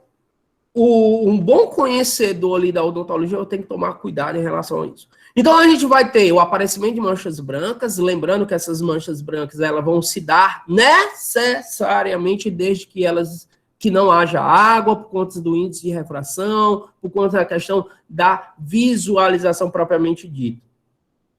um bom conhecedor ali da odontologia, eu tenho que tomar cuidado em relação a isso. Então, a gente vai ter o aparecimento de manchas brancas, lembrando que essas manchas brancas, elas vão se dar necessariamente desde que não haja água, por conta do índice de refração, por conta da questão da visualização propriamente dita,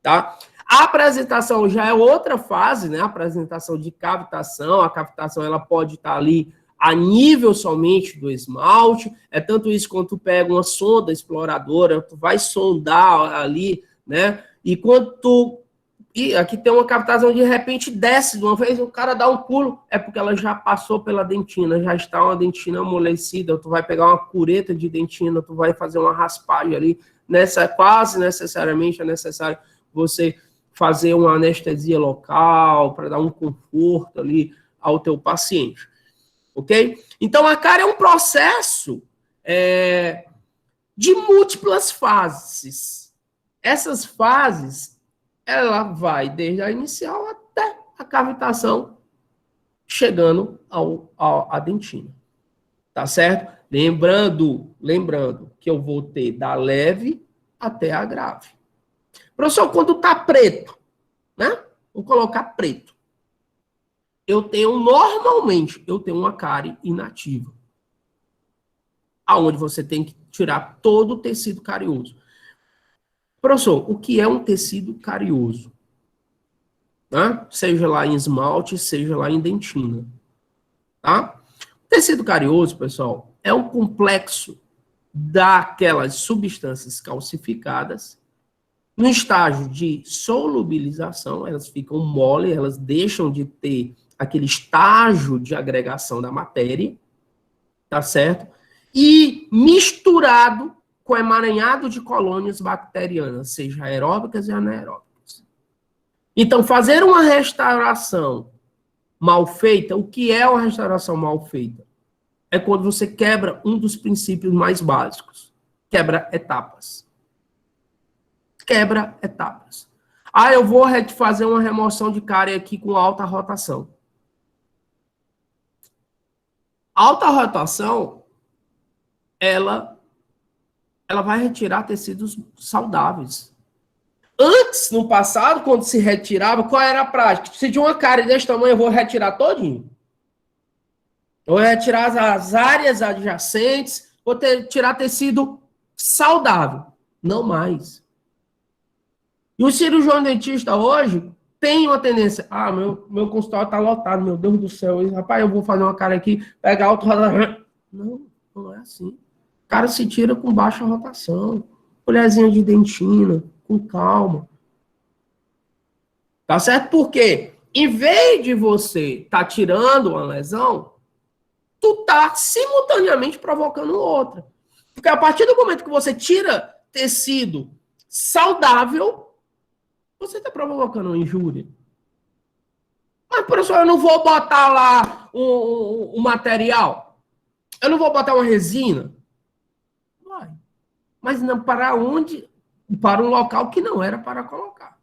tá? A apresentação já é outra fase, né? A apresentação de cavitação, a cavitação ela pode estar ali a nível somente do esmalte, é tanto isso quando tu pega uma sonda exploradora, tu vai sondar ali, né? E quando tu... E aqui tem uma cavitação, de repente desce de uma vez, o cara dá um pulo, é porque ela já passou pela dentina, já está uma dentina amolecida, tu vai pegar uma cureta de dentina, tu vai fazer uma raspagem ali, quase necessariamente é necessário você fazer uma anestesia local, para dar um conforto ali ao teu paciente. Ok? Então, a cárie é um processo de múltiplas fases. Essas fases, ela vai desde a inicial até a cavitação, chegando à dentina. Tá certo? Lembrando que eu vou ter da leve até a grave. Professor, quando tá preto, né? Vou colocar preto. Normalmente, eu tenho uma cárie inativa. Aonde você tem que tirar todo o tecido carioso. Professor, o que é um tecido carioso? Tá? Seja lá em esmalte, seja lá em dentina. Tá? O tecido carioso, pessoal, é um complexo daquelas substâncias calcificadas no estágio de solubilização, elas ficam mole, elas deixam de ter aquele estágio de agregação da matéria, tá certo? E misturado com emaranhado de colônias bacterianas, seja aeróbicas e anaeróbicas. Então, fazer uma restauração mal feita, o que é uma restauração mal feita? É quando você quebra um dos princípios mais básicos. Quebra etapas. Quebra etapas. Ah, eu vou fazer uma remoção de cárie aqui com alta rotação. Alta rotação, ela vai retirar tecidos saudáveis. Antes, no passado, quando se retirava, qual era a prática? Se de uma cárie desse tamanho, eu vou retirar todinho. Eu vou retirar as áreas adjacentes, vou tirar tecido saudável. Não mais. E o cirurgião dentista hoje tem uma tendência. Ah, meu consultório está lotado, meu Deus do céu. Rapaz, eu vou fazer uma cárie aqui, pegar alto rotação. Não é assim. O cara se tira com baixa rotação, colherzinha de dentina, com calma. Tá certo? Porque, em vez de você estar tirando uma lesão, tu tá simultaneamente provocando outra. Porque a partir do momento que você tira tecido saudável, você está provocando uma injúria. Mas, professor, eu não vou botar lá um material? Eu não vou botar uma resina? Vai. Mas não para onde? Para um local que não era para colocar.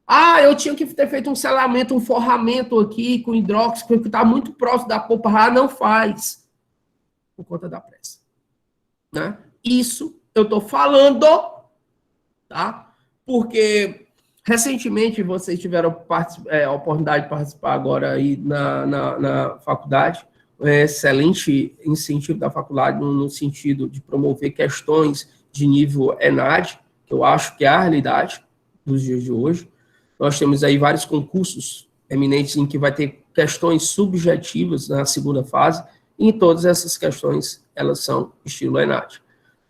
Ah, eu tinha que ter feito um selamento, um forramento aqui com hidróxido, que está muito próximo da polpa. Ah, não faz. Por conta da pressa. Né? Isso eu estou falando, tá? Porque Recentemente, vocês tiveram a oportunidade de participar agora aí na faculdade, excelente incentivo da faculdade no sentido de promover questões de nível ENAD, que eu acho que é a realidade dos dias de hoje. Nós temos aí vários concursos eminentes em que vai ter questões subjetivas na segunda fase, e todas essas questões, elas são estilo ENAD,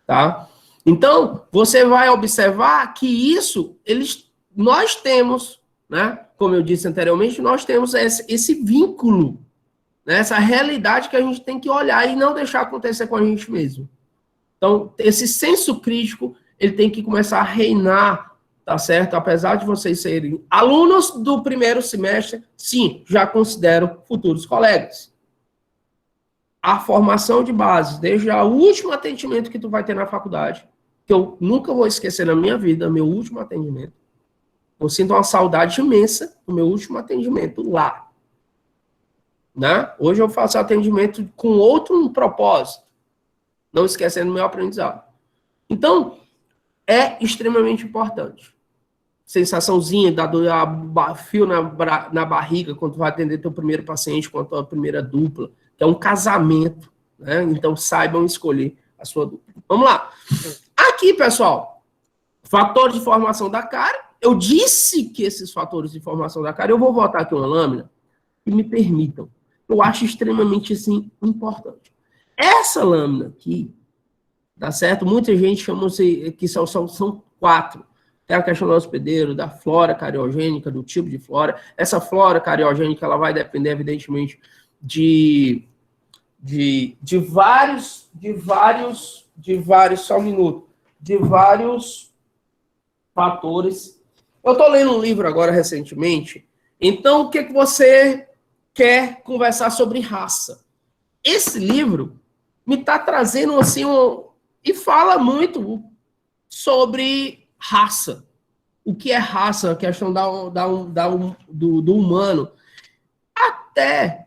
tá? Então, você vai observar que isso, nós temos, né, como eu disse anteriormente, nós temos esse vínculo, né, essa realidade que a gente tem que olhar e não deixar acontecer com a gente mesmo. Então, esse senso crítico, ele tem que começar a reinar, tá certo? Apesar de vocês serem alunos do primeiro semestre, sim, já considero futuros colegas. A formação de base, desde o último atendimento que tu vai ter na faculdade, que eu nunca vou esquecer na minha vida, meu último atendimento. Eu sinto uma saudade imensa do meu último atendimento lá. Né? Hoje eu faço atendimento com outro propósito, não esquecendo o meu aprendizado. Então, é extremamente importante. Sensaçãozinha, da dor, fio na barriga, quando tu vai atender teu primeiro paciente com a tua primeira dupla, que é um casamento, né? Então, saibam escolher a sua dupla. Vamos lá. Aqui, pessoal, fatores de formação da cárie. Eu disse que esses fatores de formação da cárie, eu vou botar aqui uma lâmina, que me permitam. Eu acho extremamente, assim, importante. Essa lâmina aqui, tá certo? Muita gente chama que são 4. Tem a questão do hospedeiro, da flora cariogênica, do tipo de flora. Essa flora cariogênica, ela vai depender, evidentemente, de vários, só um minuto, de vários fatores. Eu estou lendo um livro agora, recentemente. Então, o que você quer conversar sobre raça? Esse livro me está trazendo, assim, e fala muito sobre raça. O que é raça? A questão do humano. Até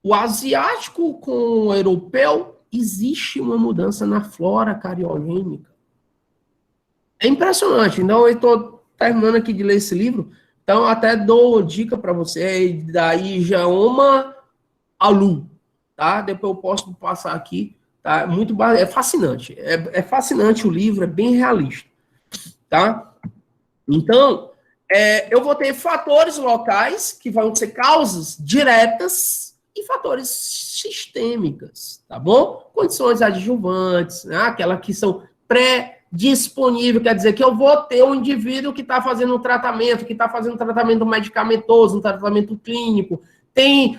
o asiático com o europeu, existe uma mudança na flora cariogênica. É impressionante. Então, eu estou terminando aqui de ler esse livro, então até dou dica para você, daí Jaoma Alu, tá? Depois eu posso passar aqui, tá? É fascinante. É fascinante o livro, é bem realista, tá? Então, eu vou ter fatores locais, que vão ser causas diretas, e fatores sistêmicas, tá bom? Condições adjuvantes, né? Aquelas que são pré-disponíveis, quer dizer que eu vou ter um indivíduo que está fazendo um tratamento, que está fazendo um tratamento medicamentoso, um tratamento clínico, tem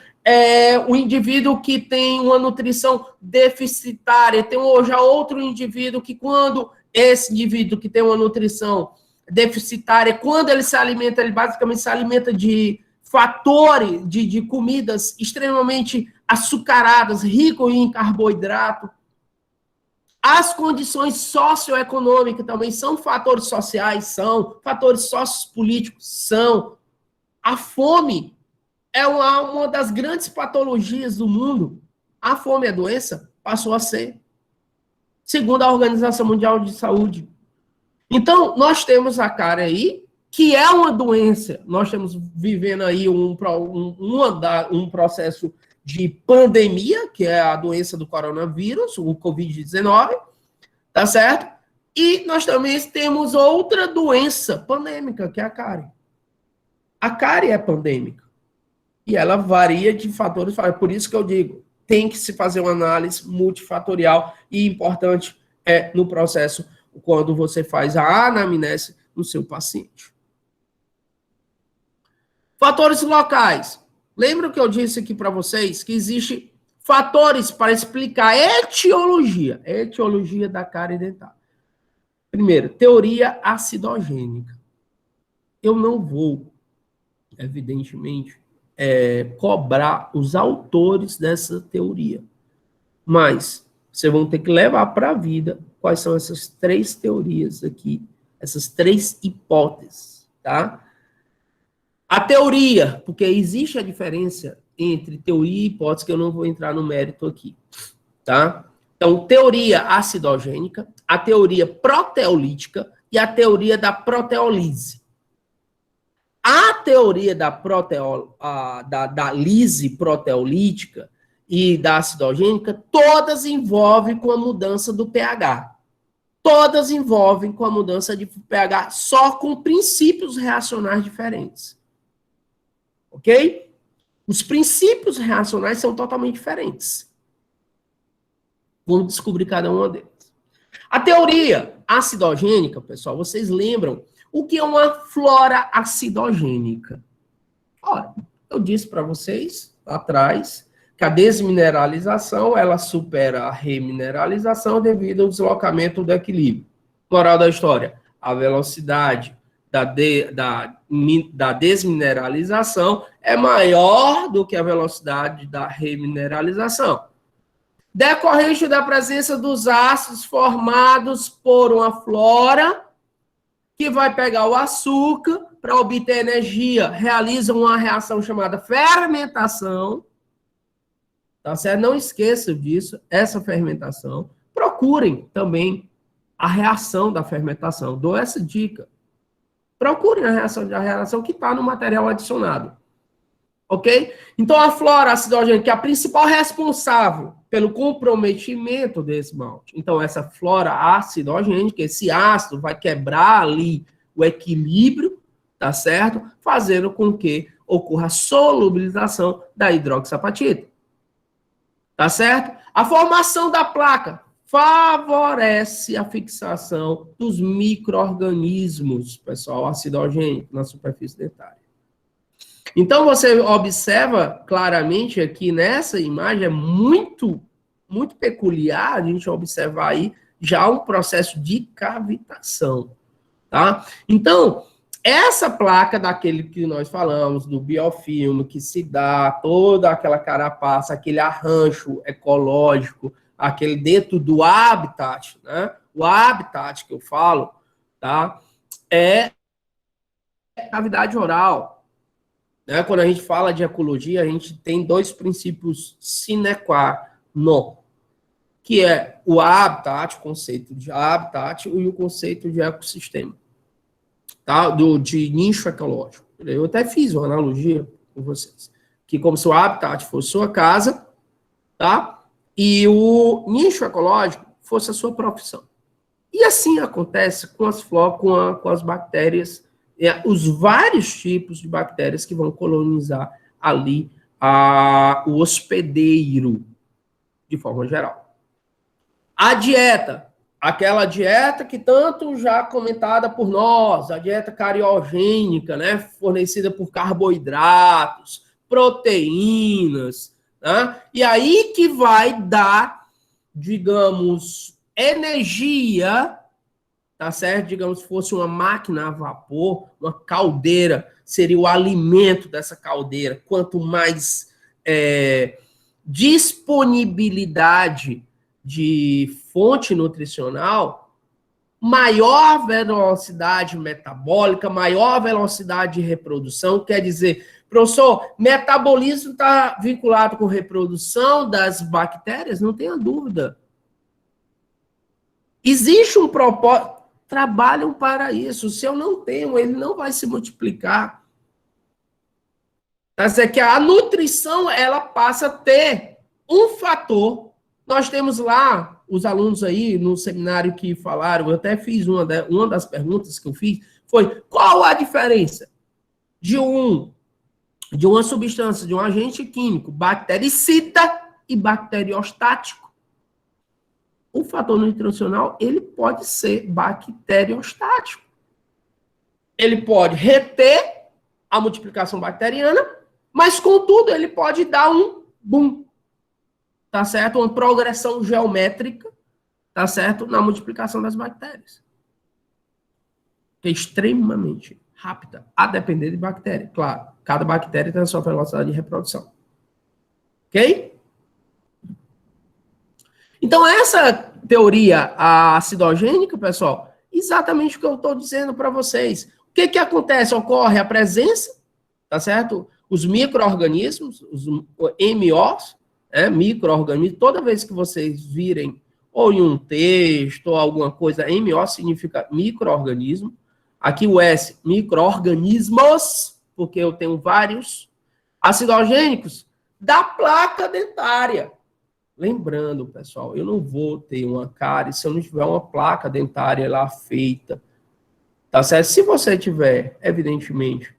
um indivíduo que tem uma nutrição deficitária, tem já outro indivíduo que quando esse indivíduo que tem uma nutrição deficitária, quando ele se alimenta, ele basicamente se alimenta de fatores, de comidas extremamente açucaradas, ricas em carboidrato. As condições socioeconômicas também são fatores sociais, são fatores sociopolíticos, são. A fome é uma das grandes patologias do mundo. A fome é doença, passou a ser, segundo a Organização Mundial de Saúde. Então, nós temos a cárie aí, que é uma doença. Nós estamos vivendo aí um processo de pandemia, que é a doença do coronavírus, o Covid-19, tá certo? E nós também temos outra doença pandêmica, que é a cárie. A cárie é pandêmica. E ela varia de fatores. Por isso que eu digo, tem que se fazer uma análise multifatorial e importante no processo quando você faz a anamnese no seu paciente. Fatores locais. Lembra que eu disse aqui para vocês que existem fatores para explicar a etiologia da cárie dentária. Primeiro, teoria acidogênica. Eu não vou, evidentemente, cobrar os autores dessa teoria, mas vocês vão ter que levar para a vida quais são essas 3 teorias aqui, essas 3 hipóteses, tá? A teoria, porque existe a diferença entre teoria e hipótese, que eu não vou entrar no mérito aqui, tá? Então, teoria acidogênica, a teoria proteolítica e a teoria da proteolise, A teoria da lise proteolítica e da acidogênica, todas envolvem com a mudança do pH. Todas envolvem com a mudança de pH, só com princípios reacionais diferentes. Ok? Os princípios reacionais são totalmente diferentes. Vamos descobrir cada uma delas. A teoria acidogênica, pessoal, vocês lembram o que é uma flora acidogênica? Olha, eu disse para vocês lá atrás que a desmineralização ela supera a remineralização devido ao deslocamento do equilíbrio. Moral da história: a velocidade da desmineralização é maior do que a velocidade da remineralização. Decorrente da presença dos ácidos formados por uma flora que vai pegar o açúcar para obter energia, realiza uma reação chamada fermentação. Tá certo? Não esqueçam disso, essa fermentação. Procurem também a reação da fermentação. Dou essa dica. Procurem a reação que está no material adicionado. Ok? Então, a flora acidogênica é a principal responsável pelo comprometimento desse malte. Então, essa flora acidogênica, esse ácido vai quebrar ali o equilíbrio, tá certo? Fazendo com que ocorra a solubilização da hidroxiapatita. Tá certo? A formação da placa favorece a fixação dos micro-organismos, pessoal, acidogênicos na superfície dentária. Então, você observa claramente aqui nessa imagem, é muito peculiar a gente observar aí já um processo de cavitação, tá? Então, essa placa daquele que nós falamos, do biofilme, que se dá toda aquela carapaça, aquele arranjo ecológico, aquele dentro do habitat, né? O habitat que eu falo, tá? É cavidade oral. Né? Quando a gente fala de ecologia, a gente tem dois princípios sine qua non, que é o habitat, o conceito de habitat e o conceito de ecossistema. Tá? De nicho ecológico. Eu até fiz uma analogia com vocês, que como se o habitat fosse sua casa, tá? E o nicho ecológico fosse a sua profissão. E assim acontece com as bactérias, os vários tipos de bactérias que vão colonizar ali o hospedeiro, de forma geral. A dieta. Aquela dieta que tanto já comentada por nós, a dieta cariogênica, né, fornecida por carboidratos, proteínas, né, e aí que vai dar, digamos, energia, tá certo? Digamos, se fosse uma máquina a vapor, uma caldeira, seria o alimento dessa caldeira. Quanto mais disponibilidade de fonte nutricional, maior velocidade metabólica, maior velocidade de reprodução. Quer dizer, professor, metabolismo está vinculado com reprodução das bactérias? Não tenha dúvida. Existe um propósito, trabalham para isso. Se eu não tenho, ele não vai se multiplicar. Mas é que a nutrição, ela passa a ter um fator. Nós temos lá, os alunos aí no seminário que falaram, eu até fiz uma das perguntas que eu fiz, foi qual a diferença de uma substância, de um agente químico, bactericida e bacteriostático? O fator nutricional, ele pode ser bacteriostático. Ele pode reter a multiplicação bacteriana, mas, contudo, ele pode dar um boom. Tá certo? Uma progressão geométrica, tá certo? Na multiplicação das bactérias. Que é extremamente rápida, a depender de bactéria. Claro, cada bactéria tem a sua velocidade de reprodução. Ok? Então, essa teoria acidogênica, pessoal, exatamente o que eu estou dizendo para vocês. O que acontece? Ocorre a presença, tá certo? Os micro-organismos, os MOs, micro-organismo, toda vez que vocês virem ou em um texto ou alguma coisa, MO significa micro-organismo. Aqui o S, micro-organismos, porque eu tenho vários acidogênicos da placa dentária. Lembrando, pessoal, eu não vou ter uma cárie se eu não tiver uma placa dentária lá feita. Tá certo? Se você tiver, evidentemente,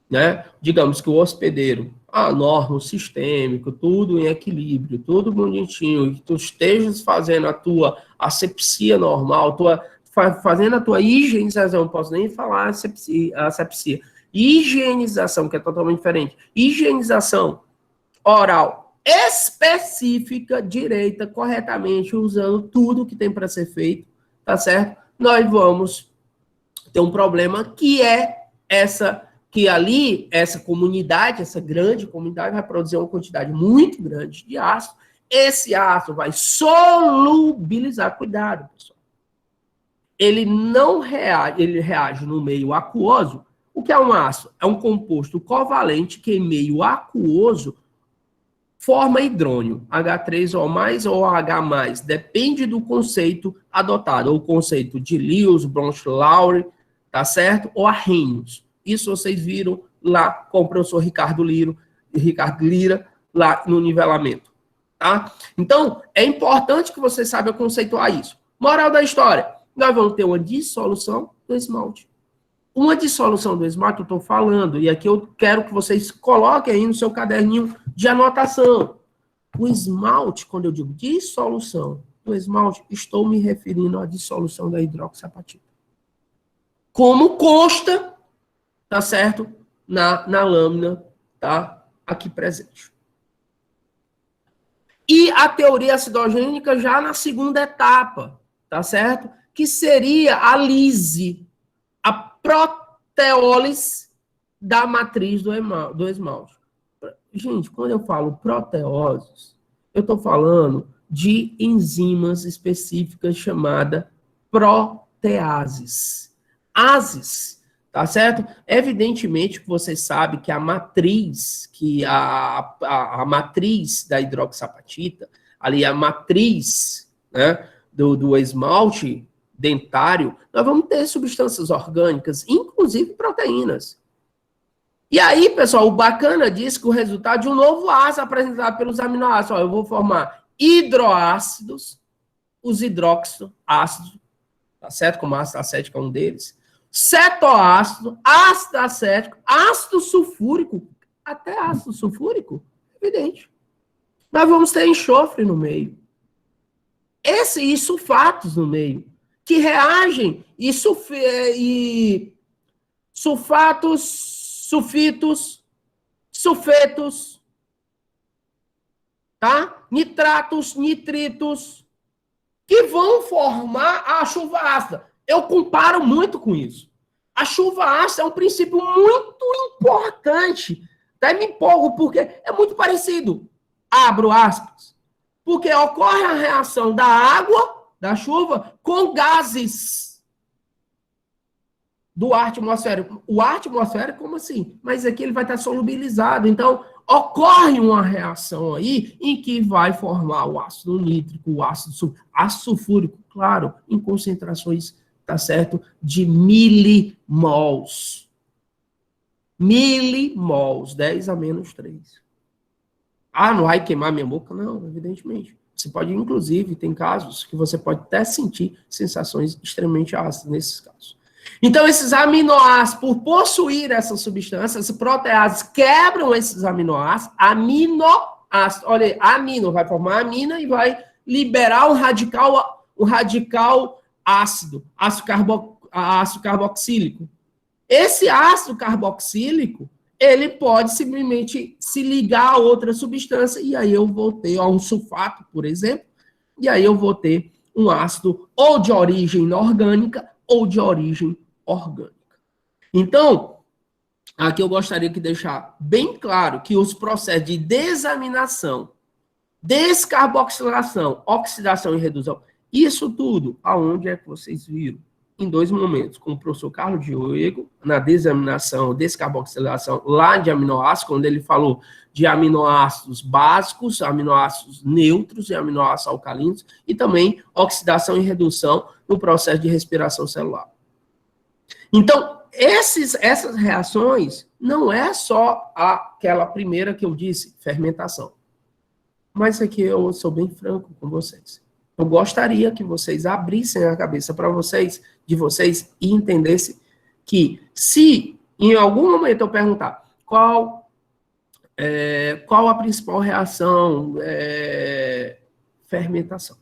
né? Digamos que o hospedeiro, a norma, o sistêmico, tudo em equilíbrio, tudo bonitinho, que tu estejas fazendo a tua asepsia normal, fazendo a tua higienização, não posso nem falar asepsia, higienização, que é totalmente diferente, higienização oral específica, direita, corretamente, usando tudo que tem para ser feito, tá certo? Nós vamos ter um problema que é essa comunidade, essa grande comunidade vai produzir uma quantidade muito grande de ácido. Esse ácido vai solubilizar, cuidado, pessoal. Ele não reage, ele reage no meio aquoso. O que é um ácido? É um composto covalente que em meio aquoso forma hidrônio, H3O+, ou H+, depende do conceito adotado, ou o conceito de Lewis, Bronch-Lowry, tá certo? Ou Arrhenius. Isso vocês viram lá com o professor Ricardo Lira, lá no nivelamento, tá? Então, é importante que você saiba conceituar isso. Moral da história, nós vamos ter uma dissolução do esmalte. Uma dissolução do esmalte, eu estou falando, e aqui eu quero que vocês coloquem aí no seu caderninho de anotação. O esmalte, quando eu digo dissolução do esmalte, estou me referindo à dissolução da hidroxiapatita. Como consta, tá certo? Na lâmina, tá? Aqui presente. E a teoria acidogênica já na segunda etapa, tá certo? Que seria a lise, a proteólise da matriz do esmalte. Gente, quando eu falo proteoses, eu estou falando de enzimas específicas chamadas proteases. Ases, tá certo? Evidentemente que você sabe que a matriz, a matriz da hidroxiapatita, ali a matriz, né, do esmalte dentário, nós vamos ter substâncias orgânicas, inclusive proteínas. E aí, pessoal, o bacana diz que o resultado de um novo ácido apresentado pelos aminoácidos, ó, eu vou formar hidroácidos, os hidroxoácidos, tá certo? Como ácido acético é um deles, cetoácido, ácido acético, ácido sulfúrico, até ácido sulfúrico, evidente. Nós vamos ter enxofre no meio. E sulfatos no meio, que reagem, e sulfatos, sulfitos, sulfetos, tá? Nitratos, nitritos, que vão formar a chuva ácida. Eu comparo muito com isso. A chuva ácida é um princípio muito importante. Até me empolgo, porque é muito parecido. Abro aspas. Porque ocorre a reação da água, da chuva, com gases do ar atmosférico. O ar atmosférico, como assim? Mas aqui ele vai estar solubilizado. Então, ocorre uma reação aí em que vai formar o ácido nítrico, o ácido sulfúrico, claro, em concentrações, tá certo, de milimols. Milimols, 10 a menos 3. Ah, não vai queimar minha boca? Não, evidentemente. Você pode, inclusive, tem casos que você pode até sentir sensações extremamente ácidas nesses casos. Então, esses aminoácidos, por possuir essas substâncias, essas proteases quebram esses aminoácidos, olha aí, amino, vai formar amina e vai liberar um radical ácido, ácido carboxílico. Esse ácido carboxílico, ele pode simplesmente se ligar a outra substância, e aí eu vou ter um sulfato, por exemplo, e aí eu vou ter um ácido ou de origem inorgânica ou de origem orgânica. Então, aqui eu gostaria de deixar bem claro que os processos de desaminação, descarboxilação, oxidação e redução, isso tudo, aonde é que vocês viram? Em 2 momentos, com o professor Carlos Diego, na desaminação, descarboxilação lá de aminoácidos, quando ele falou de aminoácidos básicos, aminoácidos neutros e aminoácidos alcalinos, e também oxidação e redução no processo de respiração celular. Então, essas reações não é só aquela primeira que eu disse, fermentação. Mas aqui eu sou bem franco com vocês. Eu gostaria que vocês abrissem a cabeça de vocês e entendessem que se em algum momento eu perguntar qual a principal reação, fermentação.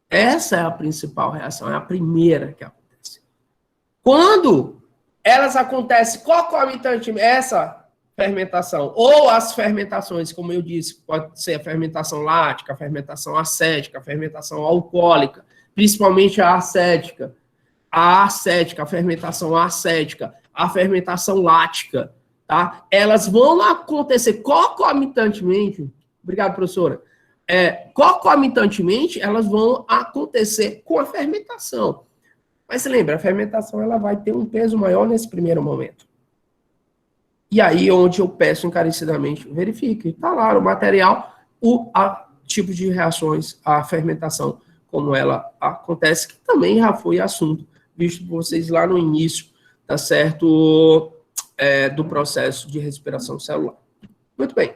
Essa é a principal reação, é a primeira que acontece. Quando elas acontecem concomitantemente, essa fermentação, ou as fermentações, como eu disse, pode ser a fermentação lática, a fermentação acética, a fermentação alcoólica, principalmente a acética, a fermentação acética, a fermentação lática, tá? Elas vão acontecer concomitantemente, obrigado, professora, concomitantemente, elas vão acontecer com a fermentação. Mas se lembra, a fermentação ela vai ter um peso maior nesse primeiro momento. E aí onde eu peço encarecidamente, verifique, está lá no material, o tipo de reações à fermentação, como ela acontece, que também já foi assunto, visto por vocês lá no início, tá certo, do processo de respiração celular. Muito bem.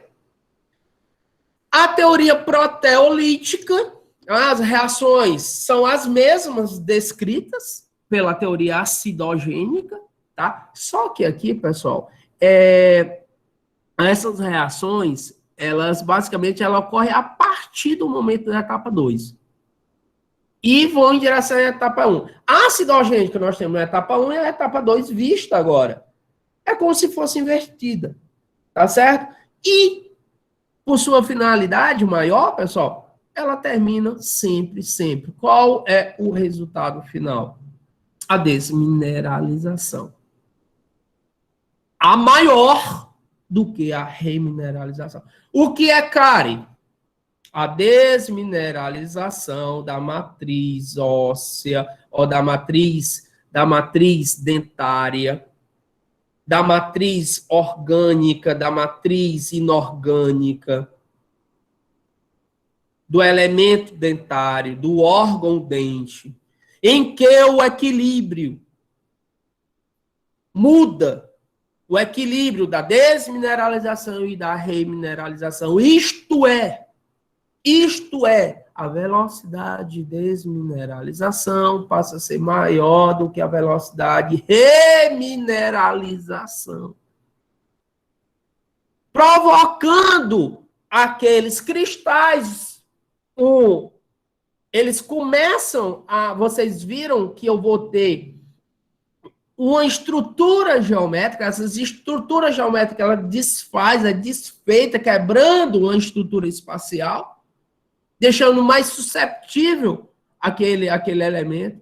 A teoria proteolítica, as reações são as mesmas descritas pela teoria acidogênica, tá? Só que aqui, pessoal, essas reações, elas basicamente ocorrem a partir do momento da etapa 2. E vão em direção à etapa 1. A acidogênica que nós temos na etapa 1 é a etapa 2 vista agora. É como se fosse invertida, tá certo? E por sua finalidade maior, pessoal, ela termina sempre. Qual é o resultado final? A desmineralização. A maior do que a remineralização. O que é cárie? A desmineralização da matriz óssea, ou da matriz dentária, da matriz orgânica, da matriz inorgânica, do elemento dentário, do órgão dente, em que o equilíbrio muda, o equilíbrio da desmineralização e da remineralização. Isto é, a velocidade de desmineralização passa a ser maior do que a velocidade de remineralização, provocando aqueles cristais, eles começam a... Vocês viram que eu vou ter uma estrutura geométrica, essas estruturas geométricas, ela desfaz, é desfeita, quebrando uma estrutura espacial, deixando mais susceptível aquele elemento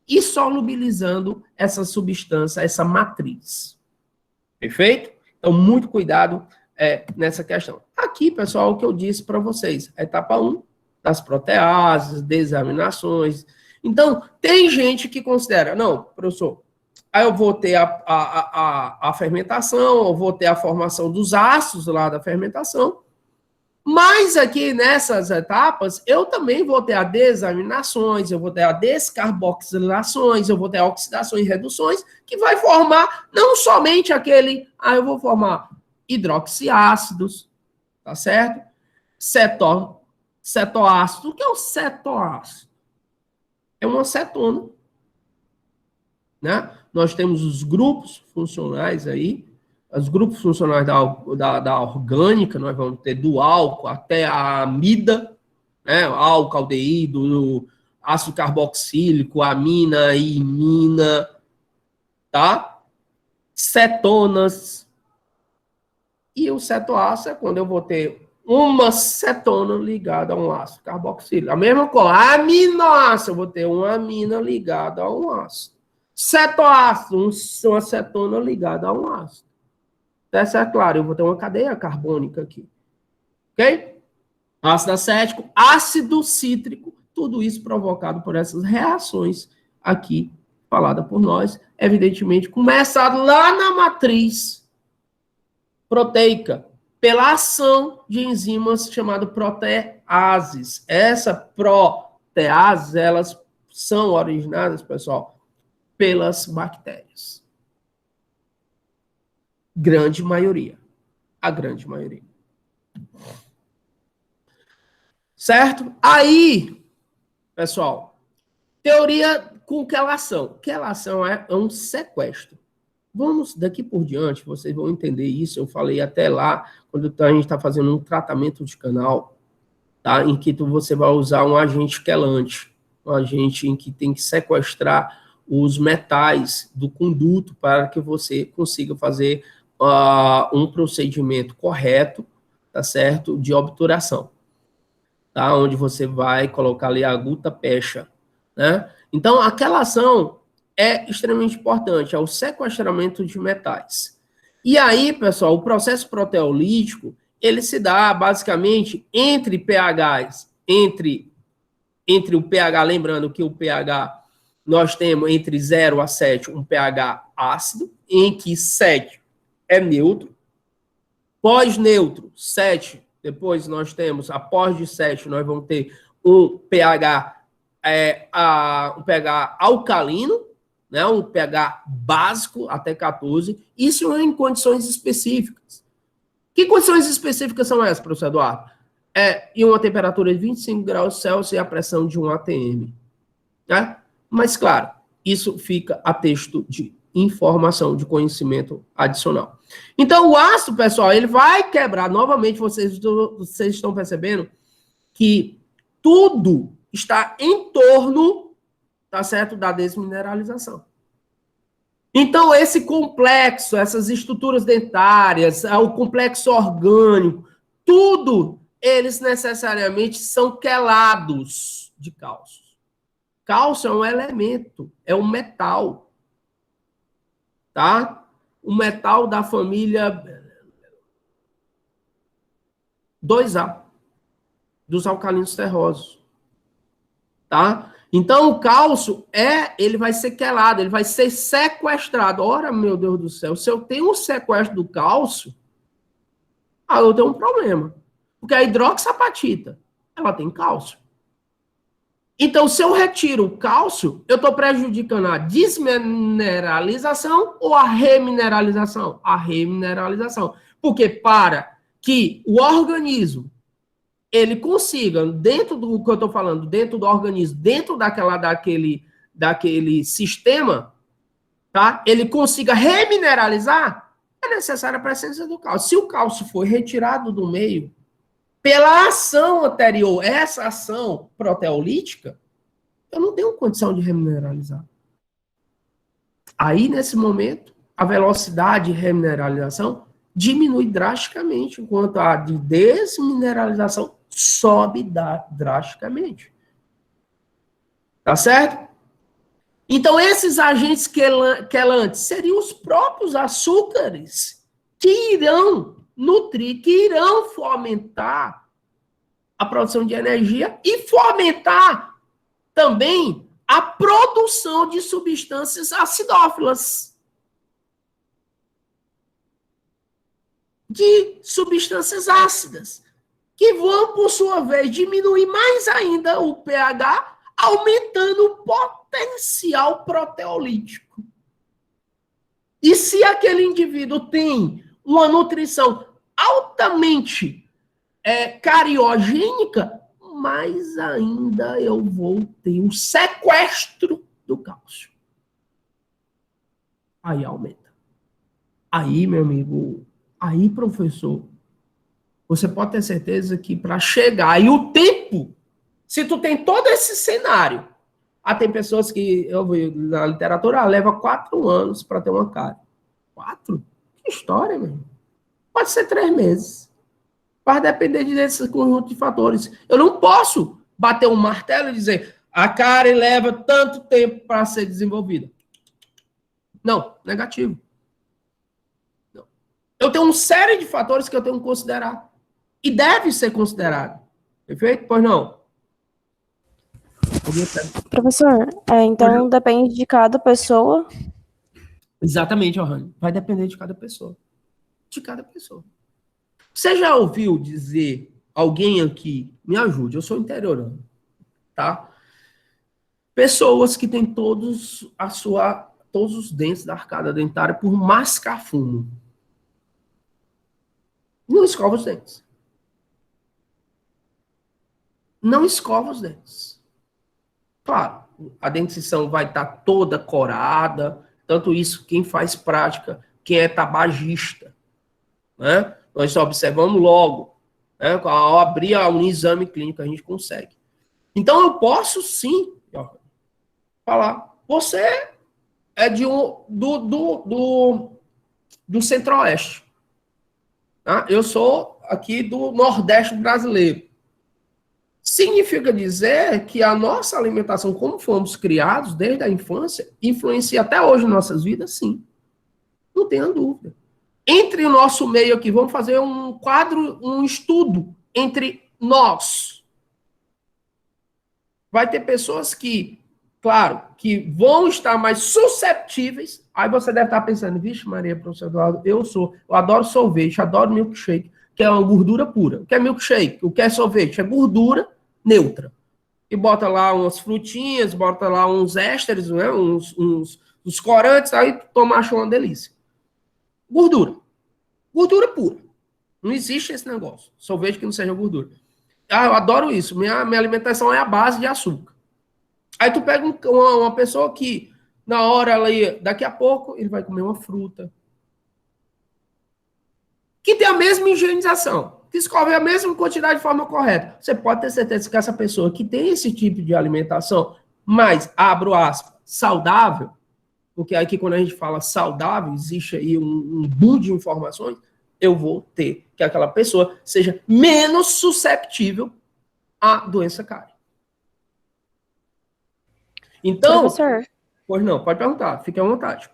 e solubilizando essa substância, essa matriz. Perfeito? Então, muito cuidado nessa questão. Aqui, pessoal, o que eu disse para vocês, a etapa 1 das proteases, desaminações. Então, tem gente que considera, não, professor, aí eu vou ter a fermentação, eu vou ter a formação dos ácidos lá da fermentação, mas aqui nessas etapas, eu também vou ter a desaminações, eu vou ter a descarboxilações, eu vou ter a oxidações e reduções, que vai formar não somente eu vou formar hidroxiácidos, tá certo? Cetoácido. O que é o cetoácido? É uma cetona, né? Nós temos os grupos funcionais aí, os grupos funcionais da orgânica, nós vamos ter do álcool até a amida, né? Álcool, aldeído, ácido carboxílico, amina, imina, tá? Cetonas. E o cetoácido é quando eu vou ter uma cetona ligada a um ácido carboxílico. A mesma coisa, aminoácido, eu vou ter uma amina ligada a um ácido. Cetoácido, uma cetona ligada a um ácido. Essa é claro, eu vou ter uma cadeia carbônica aqui. Ok? Ácido acético, ácido cítrico, tudo isso provocado por essas reações aqui, falada por nós. Evidentemente, começa lá na matriz proteica, pela ação de enzimas chamadas proteases. Essas proteases, elas são originadas, pessoal, pelas bactérias. Grande maioria. A grande maioria. Certo? Aí, pessoal, teoria com quelação. Quelação é um sequestro. Vamos, daqui por diante, vocês vão entender isso. Eu falei até lá, quando a gente está fazendo um tratamento de canal, tá? Em que você vai usar um agente quelante, um agente em que tem que sequestrar os metais do conduto para que você consiga fazer um procedimento correto, tá certo? De obturação, tá? Onde você vai colocar ali a guta pecha, né? Então, aquela ação é extremamente importante, é o sequestramento de metais. E aí, pessoal, o processo proteolítico, ele se dá basicamente entre pHs, entre o pH, lembrando que o pH nós temos entre 0 a 7 um pH ácido, em que 7 é neutro, pós-neutro, 7, depois nós temos, após de 7, nós vamos ter um pH, um pH alcalino, né, um pH básico até 14, isso em condições específicas. Que condições específicas são essas, professor Eduardo? Em uma temperatura de 25 graus Celsius e a pressão de 1 atm. Né? Mas, claro, isso fica a texto de informação, de conhecimento adicional. Então, o ácido, pessoal, ele vai quebrar, novamente, vocês estão percebendo que tudo está em torno, tá certo, da desmineralização. Então, esse complexo, essas estruturas dentárias, o complexo orgânico, tudo, eles necessariamente são quelados de cálcio. Cálcio é um elemento, é um metal, tá? Um metal da família 2A, dos alcalinos terrosos, tá? Então, o cálcio, ele vai ser quelado, ele vai ser sequestrado. Ora, meu Deus do céu, se eu tenho um sequestro do cálcio, eu tenho um problema. Porque a hidroxapatita, ela tem cálcio. Então, se eu retiro o cálcio, eu estou prejudicando a desmineralização ou a remineralização? A remineralização. Porque para que o organismo ele consiga, dentro do que eu estou falando, dentro do organismo, dentro daquele sistema, tá? Ele consiga remineralizar, é necessária a presença do cálcio. Se o cálcio for retirado do meio, pela ação anterior, essa ação proteolítica, eu não tenho condição de remineralizar. Aí, nesse momento, a velocidade de remineralização diminui drasticamente, enquanto a de desmineralização sobe drasticamente. Tá certo? Então, esses agentes quelantes seriam os próprios açúcares que irão nutrir, que irão fomentar a produção de energia e fomentar também a produção de substâncias acidófilas. De substâncias ácidas, que vão, por sua vez, diminuir mais ainda o pH, aumentando o potencial proteolítico. E se aquele indivíduo tem uma nutrição altamente cariogênica, mais ainda eu vou ter um sequestro do cálcio. Aí aumenta. Aí, meu amigo, aí, professor, você pode ter certeza que para chegar, e o tempo, se tu tem todo esse cenário, tem pessoas que, eu vi na literatura, leva 4 anos para ter uma cárie. 4? Que história, meu irmão. Pode ser 3 meses. Vai depender desse conjunto de fatores. Eu não posso bater um martelo e dizer a cárie leva tanto tempo para ser desenvolvida. Não, negativo. Não. Eu tenho uma série de fatores que eu tenho que considerar. E deve ser considerado. Perfeito? Pois não? Professor, então depende de cada pessoa. Exatamente, Ohane. Vai depender de cada pessoa. De cada pessoa. Você já ouviu dizer, alguém aqui, me ajude, eu sou interiorano, tá? Pessoas que têm todos os dentes da arcada dentária por mascar fumo. Não escova os dentes. Não escova os dentes. Claro, a dentição vai estar toda corada, tanto isso, quem faz prática, quem é tabagista, né? Nós observamos logo, né? Ao abrir um exame clínico, a gente consegue. Então, eu posso, sim, falar, você é do Centro-Oeste. Tá? Eu sou aqui do Nordeste brasileiro. Significa dizer que a nossa alimentação, como fomos criados desde a infância, influencia até hoje em nossas vidas, sim. Não tenha dúvida. Entre o nosso meio aqui, vamos fazer um quadro, um estudo entre nós. Vai ter pessoas que, claro, que vão estar mais susceptíveis. Aí você deve estar pensando, vixe Maria, professor Eduardo, eu adoro sorvete, adoro milkshake, que é uma gordura pura. O que é milkshake? O que é sorvete? É gordura neutra. E bota lá umas frutinhas, bota lá uns ésteres, né? uns corantes, aí toma, acha uma delícia. Gordura. Gordura pura. Não existe esse negócio. Sorvete que não seja gordura. Ah, eu adoro isso. Minha alimentação é a base de açúcar. Aí tu pega uma pessoa que, na hora ali, daqui a pouco, ele vai comer uma fruta. Que tem a mesma higienização, que escove a mesma quantidade de forma correta. Você pode ter certeza que essa pessoa que tem esse tipo de alimentação, mais, abro aspas, saudável, porque aqui quando a gente fala saudável, existe aí um boom de informações, eu vou ter que aquela pessoa seja menos susceptível à doença cárie. Então, Professor, pois não, pode perguntar, fique à vontade.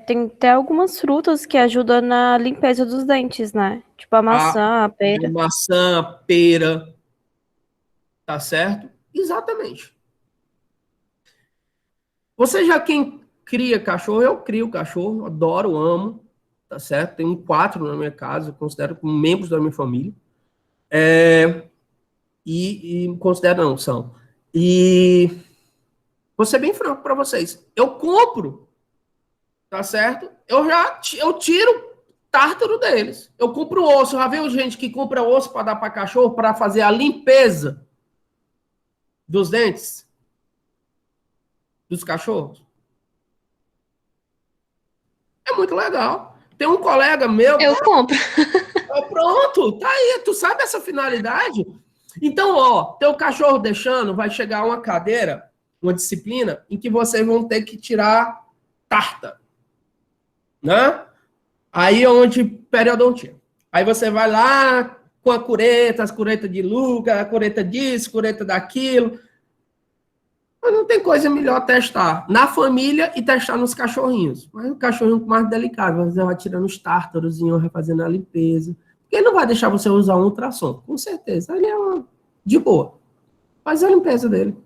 tem até algumas frutas que ajudam na limpeza dos dentes, né? Tipo a maçã, a pera. Maçã, pera, tá certo? Exatamente. Você já quem cria cachorro, eu crio cachorro, adoro, amo, tá certo? Tenho 4 na minha casa, considero como membros da minha família. E considero não, são. E vou ser bem franco para vocês. Eu compro, tá certo? Eu tiro tártaro deles. Eu compro osso. Já viu gente que compra osso para dar para cachorro para fazer a limpeza dos dentes dos cachorros? É muito legal. Tem um colega meu. Eu compro. Pronto, tá aí. Tu sabe essa finalidade? Então, ó, teu cachorro deixando, vai chegar uma cadeira, uma disciplina, em que vocês vão ter que tirar tártaro, né? Aí onde periodontia. Aí você vai lá com a cureta, as curetas de Luca, a cureta disso, cureta daquilo. Mas não tem coisa melhor testar na família e testar nos cachorrinhos. Mas o cachorrinho mais delicado, você vai tirando os tártaros, vai fazendo a limpeza. Ele não vai deixar você usar um ultrassom, com certeza. Ele é de boa. Faz a limpeza dele.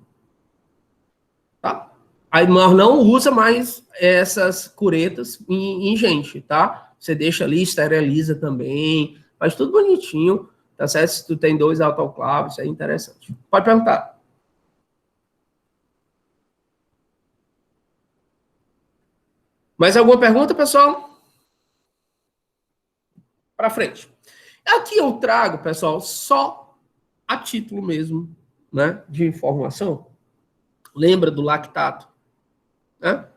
Tá? Aí não usa mais essas curetas em gente, tá? Você deixa ali, esteriliza também, faz tudo bonitinho, tá certo? Se tu tem 2 autoclaves, isso é interessante. Pode perguntar. Mais alguma pergunta, pessoal? Para frente. Aqui eu trago, pessoal, só a título mesmo, né, de informação. Lembra do lactato? Né?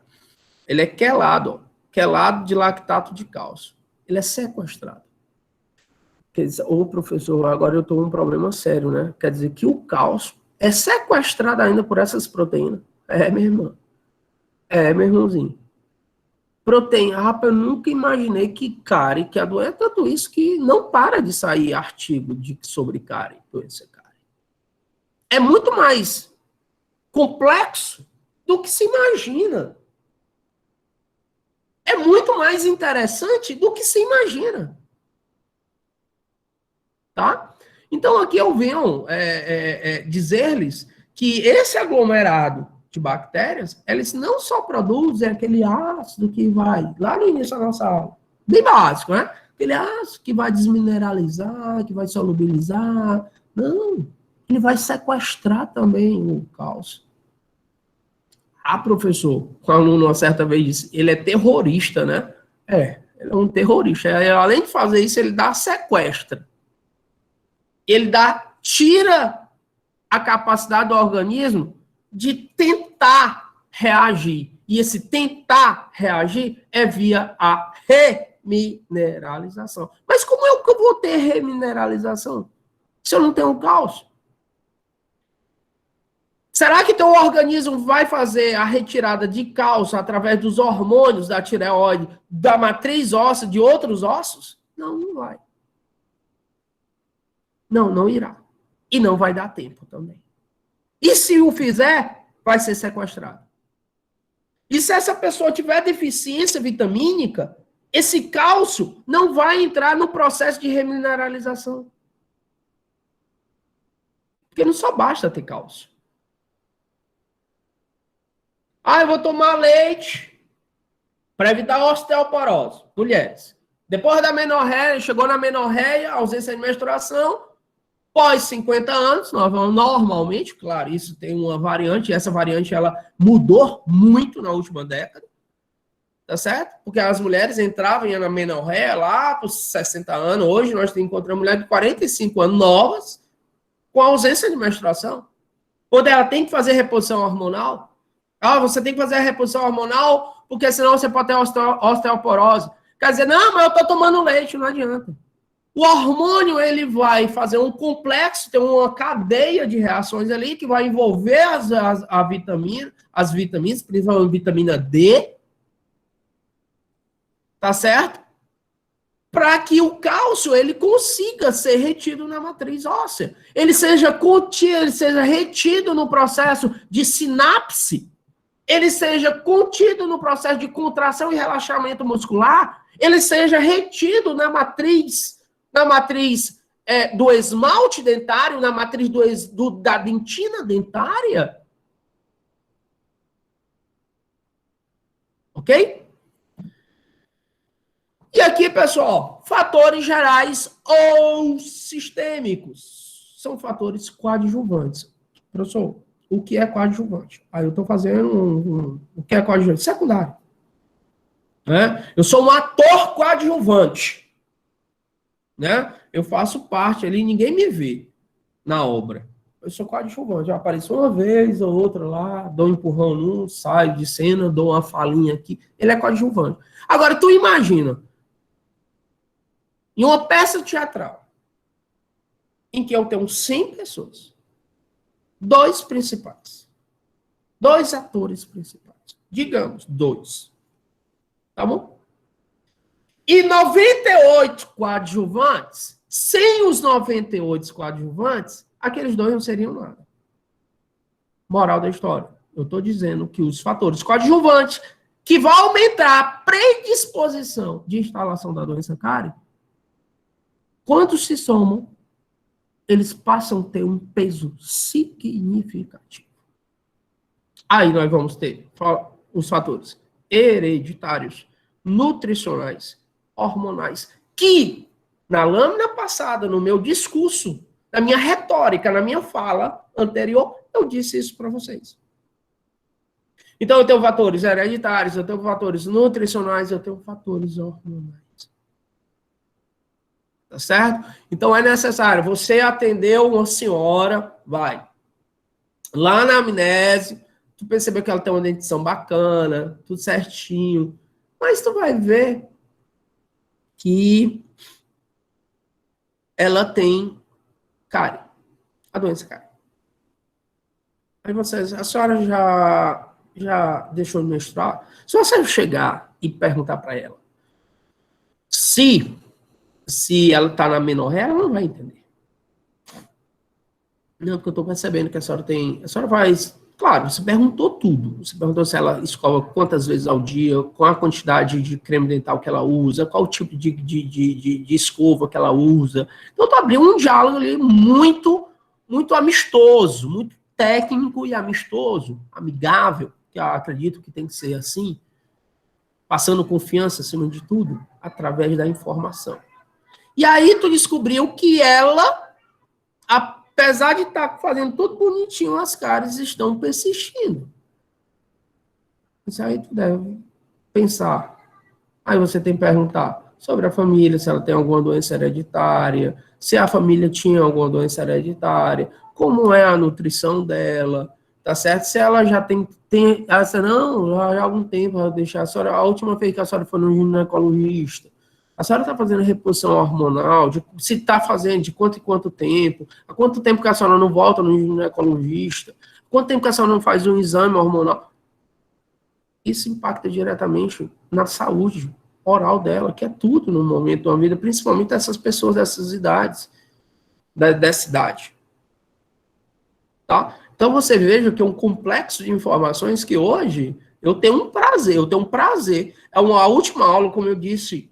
Ele é quelado, quelado de lactato de cálcio. Ele é sequestrado. Quer dizer, ô professor, agora eu estou com um problema sério, né? Quer dizer que o cálcio é sequestrado ainda por essas proteínas. É, minha irmã. É, meu irmãozinho. Proteína, rapaz, eu nunca imaginei que cárie, que a doença é tanto isso que não para de sair artigo sobre cárie, doença cárie. É muito mais complexo do que se imagina. É muito mais interessante do que se imagina. Tá? Então, aqui eu venho dizer-lhes que esse aglomerado de bactérias, eles não só produzem aquele ácido que vai, lá no início da nossa aula, bem básico, né? Aquele ácido que vai desmineralizar, que vai solubilizar. Não, ele vai sequestrar também o cálcio. Ah, professor, o aluno uma certa vez disse, ele é terrorista, né? Ele é um terrorista. Além de fazer isso, ele dá sequestra. Ele tira a capacidade do organismo de tentar reagir. E esse tentar reagir é via a remineralização. Mas como é que eu vou ter remineralização se eu não tenho cálcio? Será que teu organismo vai fazer a retirada de cálcio através dos hormônios da tireoide, da matriz óssea, de outros ossos? Não, não vai. Não, não irá. E não vai dar tempo também. E se o fizer, vai ser sequestrado. E se essa pessoa tiver deficiência vitamínica, esse cálcio não vai entrar no processo de remineralização. Porque não só basta ter cálcio. Eu vou tomar leite para evitar osteoporose. Mulheres. Depois da menorreia, chegou na menorreia, ausência de menstruação, pós 50 anos, normalmente, claro, isso tem uma variante, essa variante ela mudou muito na última década, tá certo? Porque as mulheres entravam na menorreia lá por 60 anos, hoje nós encontramos mulheres de 45 anos novas, com ausência de menstruação. Quando ela tem que fazer reposição hormonal, você tem que fazer a reposição hormonal, porque senão você pode ter osteoporose. Quer dizer, não, mas eu estou tomando leite, não adianta. O hormônio, ele vai fazer um complexo, tem uma cadeia de reações ali, que vai envolver as vitaminas, principalmente a vitamina D, tá certo? Para que o cálcio, ele consiga ser retido na matriz óssea. Ele seja retido no processo de sinapse, ele seja contido no processo de contração e relaxamento muscular, ele seja retido na matriz do esmalte dentário, na matriz da dentina dentária. Ok? E aqui, pessoal, fatores gerais ou sistêmicos. São fatores coadjuvantes. Professor, o que é coadjuvante? Aí eu estou fazendo o que é coadjuvante? Secundário. Né? Eu sou um ator coadjuvante. Né? Eu faço parte ali, ninguém me vê na obra. Eu sou coadjuvante. Eu apareço uma vez ou outra lá, dou um empurrão num, saio de cena, dou uma falinha aqui. Ele é coadjuvante. Agora, tu imagina, em uma peça teatral, em que eu tenho 100 pessoas, 2 principais, 2 atores principais, digamos, 2, tá bom? E 98 coadjuvantes, sem os 98 coadjuvantes, aqueles 2 não seriam nada. Moral da história, eu estou dizendo que os fatores coadjuvantes, que vão aumentar a predisposição de instalação da doença cárie, quando se somam, eles passam a ter um peso significativo. Aí nós vamos ter os fatores hereditários, nutricionais, hormonais, que na lâmina passada, no meu discurso, na minha retórica, na minha fala anterior, eu disse isso para vocês. Então eu tenho fatores hereditários, eu tenho fatores nutricionais, eu tenho fatores hormonais. Tá certo? Então é necessário, você atendeu uma senhora, vai lá na amnese, tu percebeu que ela tem uma dentição bacana, tudo certinho, mas tu vai ver que ela tem cárie, a doença cárie. Aí a senhora já deixou de menstruar? Se você chegar e perguntar para ela se ela está na menorreia, ela não vai entender. Não, porque eu estou percebendo que a senhora tem... A senhora vai... Claro, você perguntou tudo. Você perguntou se ela escova quantas vezes ao dia, qual a quantidade de creme dental que ela usa, qual o tipo de escova que ela usa. Então, eu estou abrindo um diálogo ali muito, muito amistoso, muito técnico e amistoso, amigável, que eu acredito que tem que ser assim, passando confiança acima de tudo, através da informação. E aí tu descobriu que ela, apesar de estar fazendo tudo bonitinho, as cáries estão persistindo. Isso aí tu deve pensar, Aí você tem que perguntar sobre a família, se ela tem alguma doença hereditária, se a família tinha alguma doença hereditária, como é a nutrição dela, tá certo? Se ela já tem essa, não, já há algum tempo, ela deixar a senhora, a última vez que a senhora foi no ginecologista, a senhora está fazendo reposição hormonal, se está fazendo, de quanto em quanto tempo, há quanto tempo que a senhora não volta no ginecologista, quanto tempo que a senhora não faz um exame hormonal. Isso impacta diretamente na saúde oral dela, que é tudo no momento da vida, principalmente essas pessoas dessas idades, dessa idade. Tá? Então você veja que é um complexo de informações que hoje eu tenho um prazer. É a última aula, como eu disse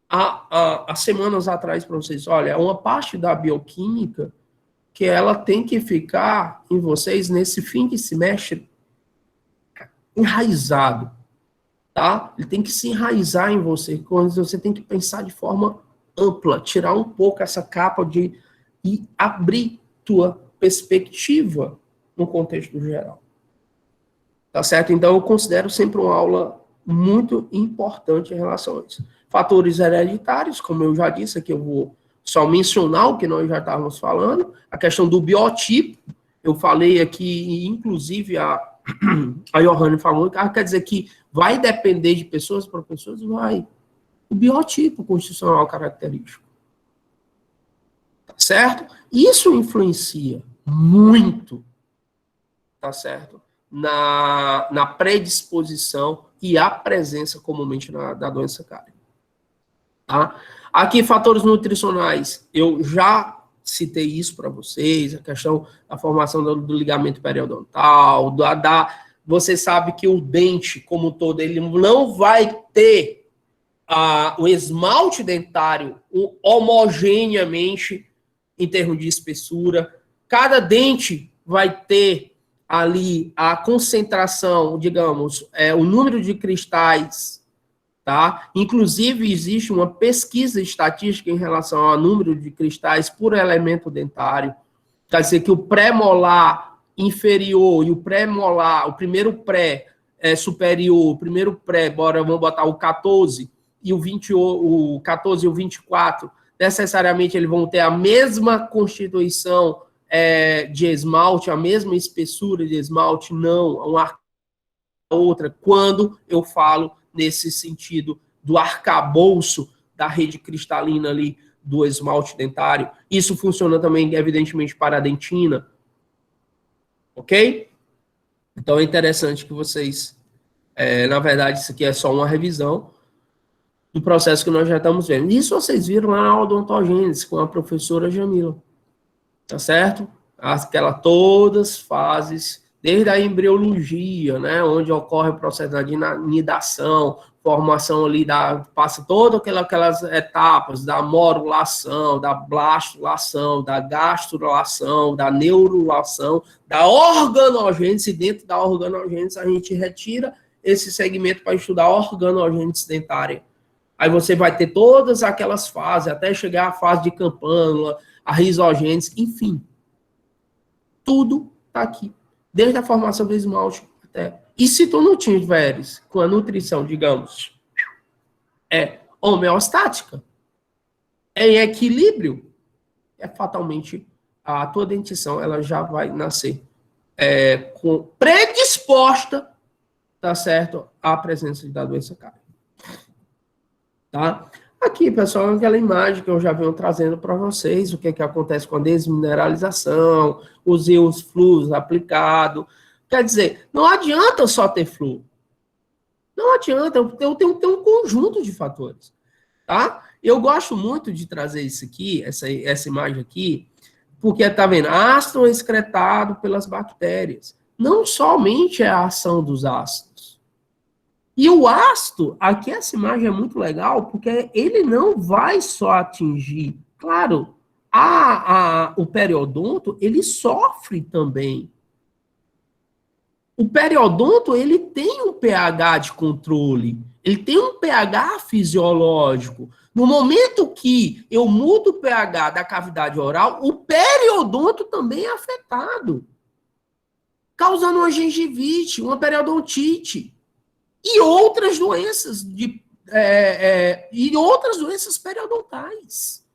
há semanas atrás para vocês, olha, é uma parte da bioquímica que ela tem que ficar em vocês nesse fim de semestre enraizado. Tá? Ele tem que se enraizar em você. Quando você tem que pensar de forma ampla, tirar um pouco essa capa e abrir tua perspectiva no contexto geral. Tá certo? Então, eu considero sempre uma aula muito importante em relação a isso. Fatores hereditários, como eu já disse, aqui eu vou só mencionar o que nós já estávamos falando, a questão do biotipo, eu falei aqui, inclusive a Johanne falou, quer dizer que vai depender de pessoas para pessoas? Vai. O biotipo constitucional característico. Tá certo? Isso influencia muito, tá certo? Na predisposição e a presença comumente da doença cárie. Tá? Aqui, fatores nutricionais, eu já citei isso para vocês, a questão da formação do ligamento periodontal, você sabe que o dente, como um todo, ele não vai ter o esmalte dentário homogeneamente em termos de espessura. Cada dente vai ter ali a concentração, digamos, o número de cristais, tá? Inclusive, existe uma pesquisa estatística em relação ao número de cristais por elemento dentário. Quer dizer que o pré-molar inferior e o pré-molar, o primeiro pré superior, o primeiro pré, vamos botar o 14 e o 14 e o 24, necessariamente eles vão ter a mesma constituição de esmalte, a mesma espessura de esmalte, não, uma outra, quando eu falo nesse sentido do arcabouço da rede cristalina ali do esmalte dentário. Isso funciona também, evidentemente, para a dentina. Ok? Então é interessante que vocês, na verdade, isso aqui é só uma revisão do processo que nós já estamos vendo. Isso vocês viram lá na odontogênese com a professora Jamila. Tá certo? Aquelas todas fases, desde a embriologia, né, onde ocorre o processo da nidação, formação ali, passa todas aquelas etapas da morulação, da blastulação, da gastrulação, da neurulação, da organogênese. Dentro da organogênese, a gente retira esse segmento para estudar a organogênese dentária. Aí você vai ter todas aquelas fases, até chegar à fase de campânula, a rizogênese, enfim. Tudo está aqui. Desde a formação do esmalte até. E se tu não tiveres com a nutrição, digamos, homeostática, em equilíbrio, fatalmente a tua dentição ela já vai nascer predisposta, tá certo, à presença da doença cárie. Tá? Aqui, pessoal, aquela imagem que eu já venho trazendo para vocês, o que acontece com a desmineralização, os íons fluos aplicados. Quer dizer, não adianta só ter fluo. Não adianta, eu tenho que ter um conjunto de fatores. Tá? Eu gosto muito de trazer isso aqui, essa imagem aqui, porque, tá vendo, ácido é excretado pelas bactérias. Não somente é a ação dos ácidos. E o ácido, aqui essa imagem é muito legal, porque ele não vai só atingir, claro, o periodonto, ele sofre também. O periodonto, ele tem um pH de controle, ele tem um pH fisiológico. No momento que eu mudo o pH da cavidade oral, o periodonto também é afetado, causando uma gengivite, uma periodontite. E outras doenças e outras doenças periodontais.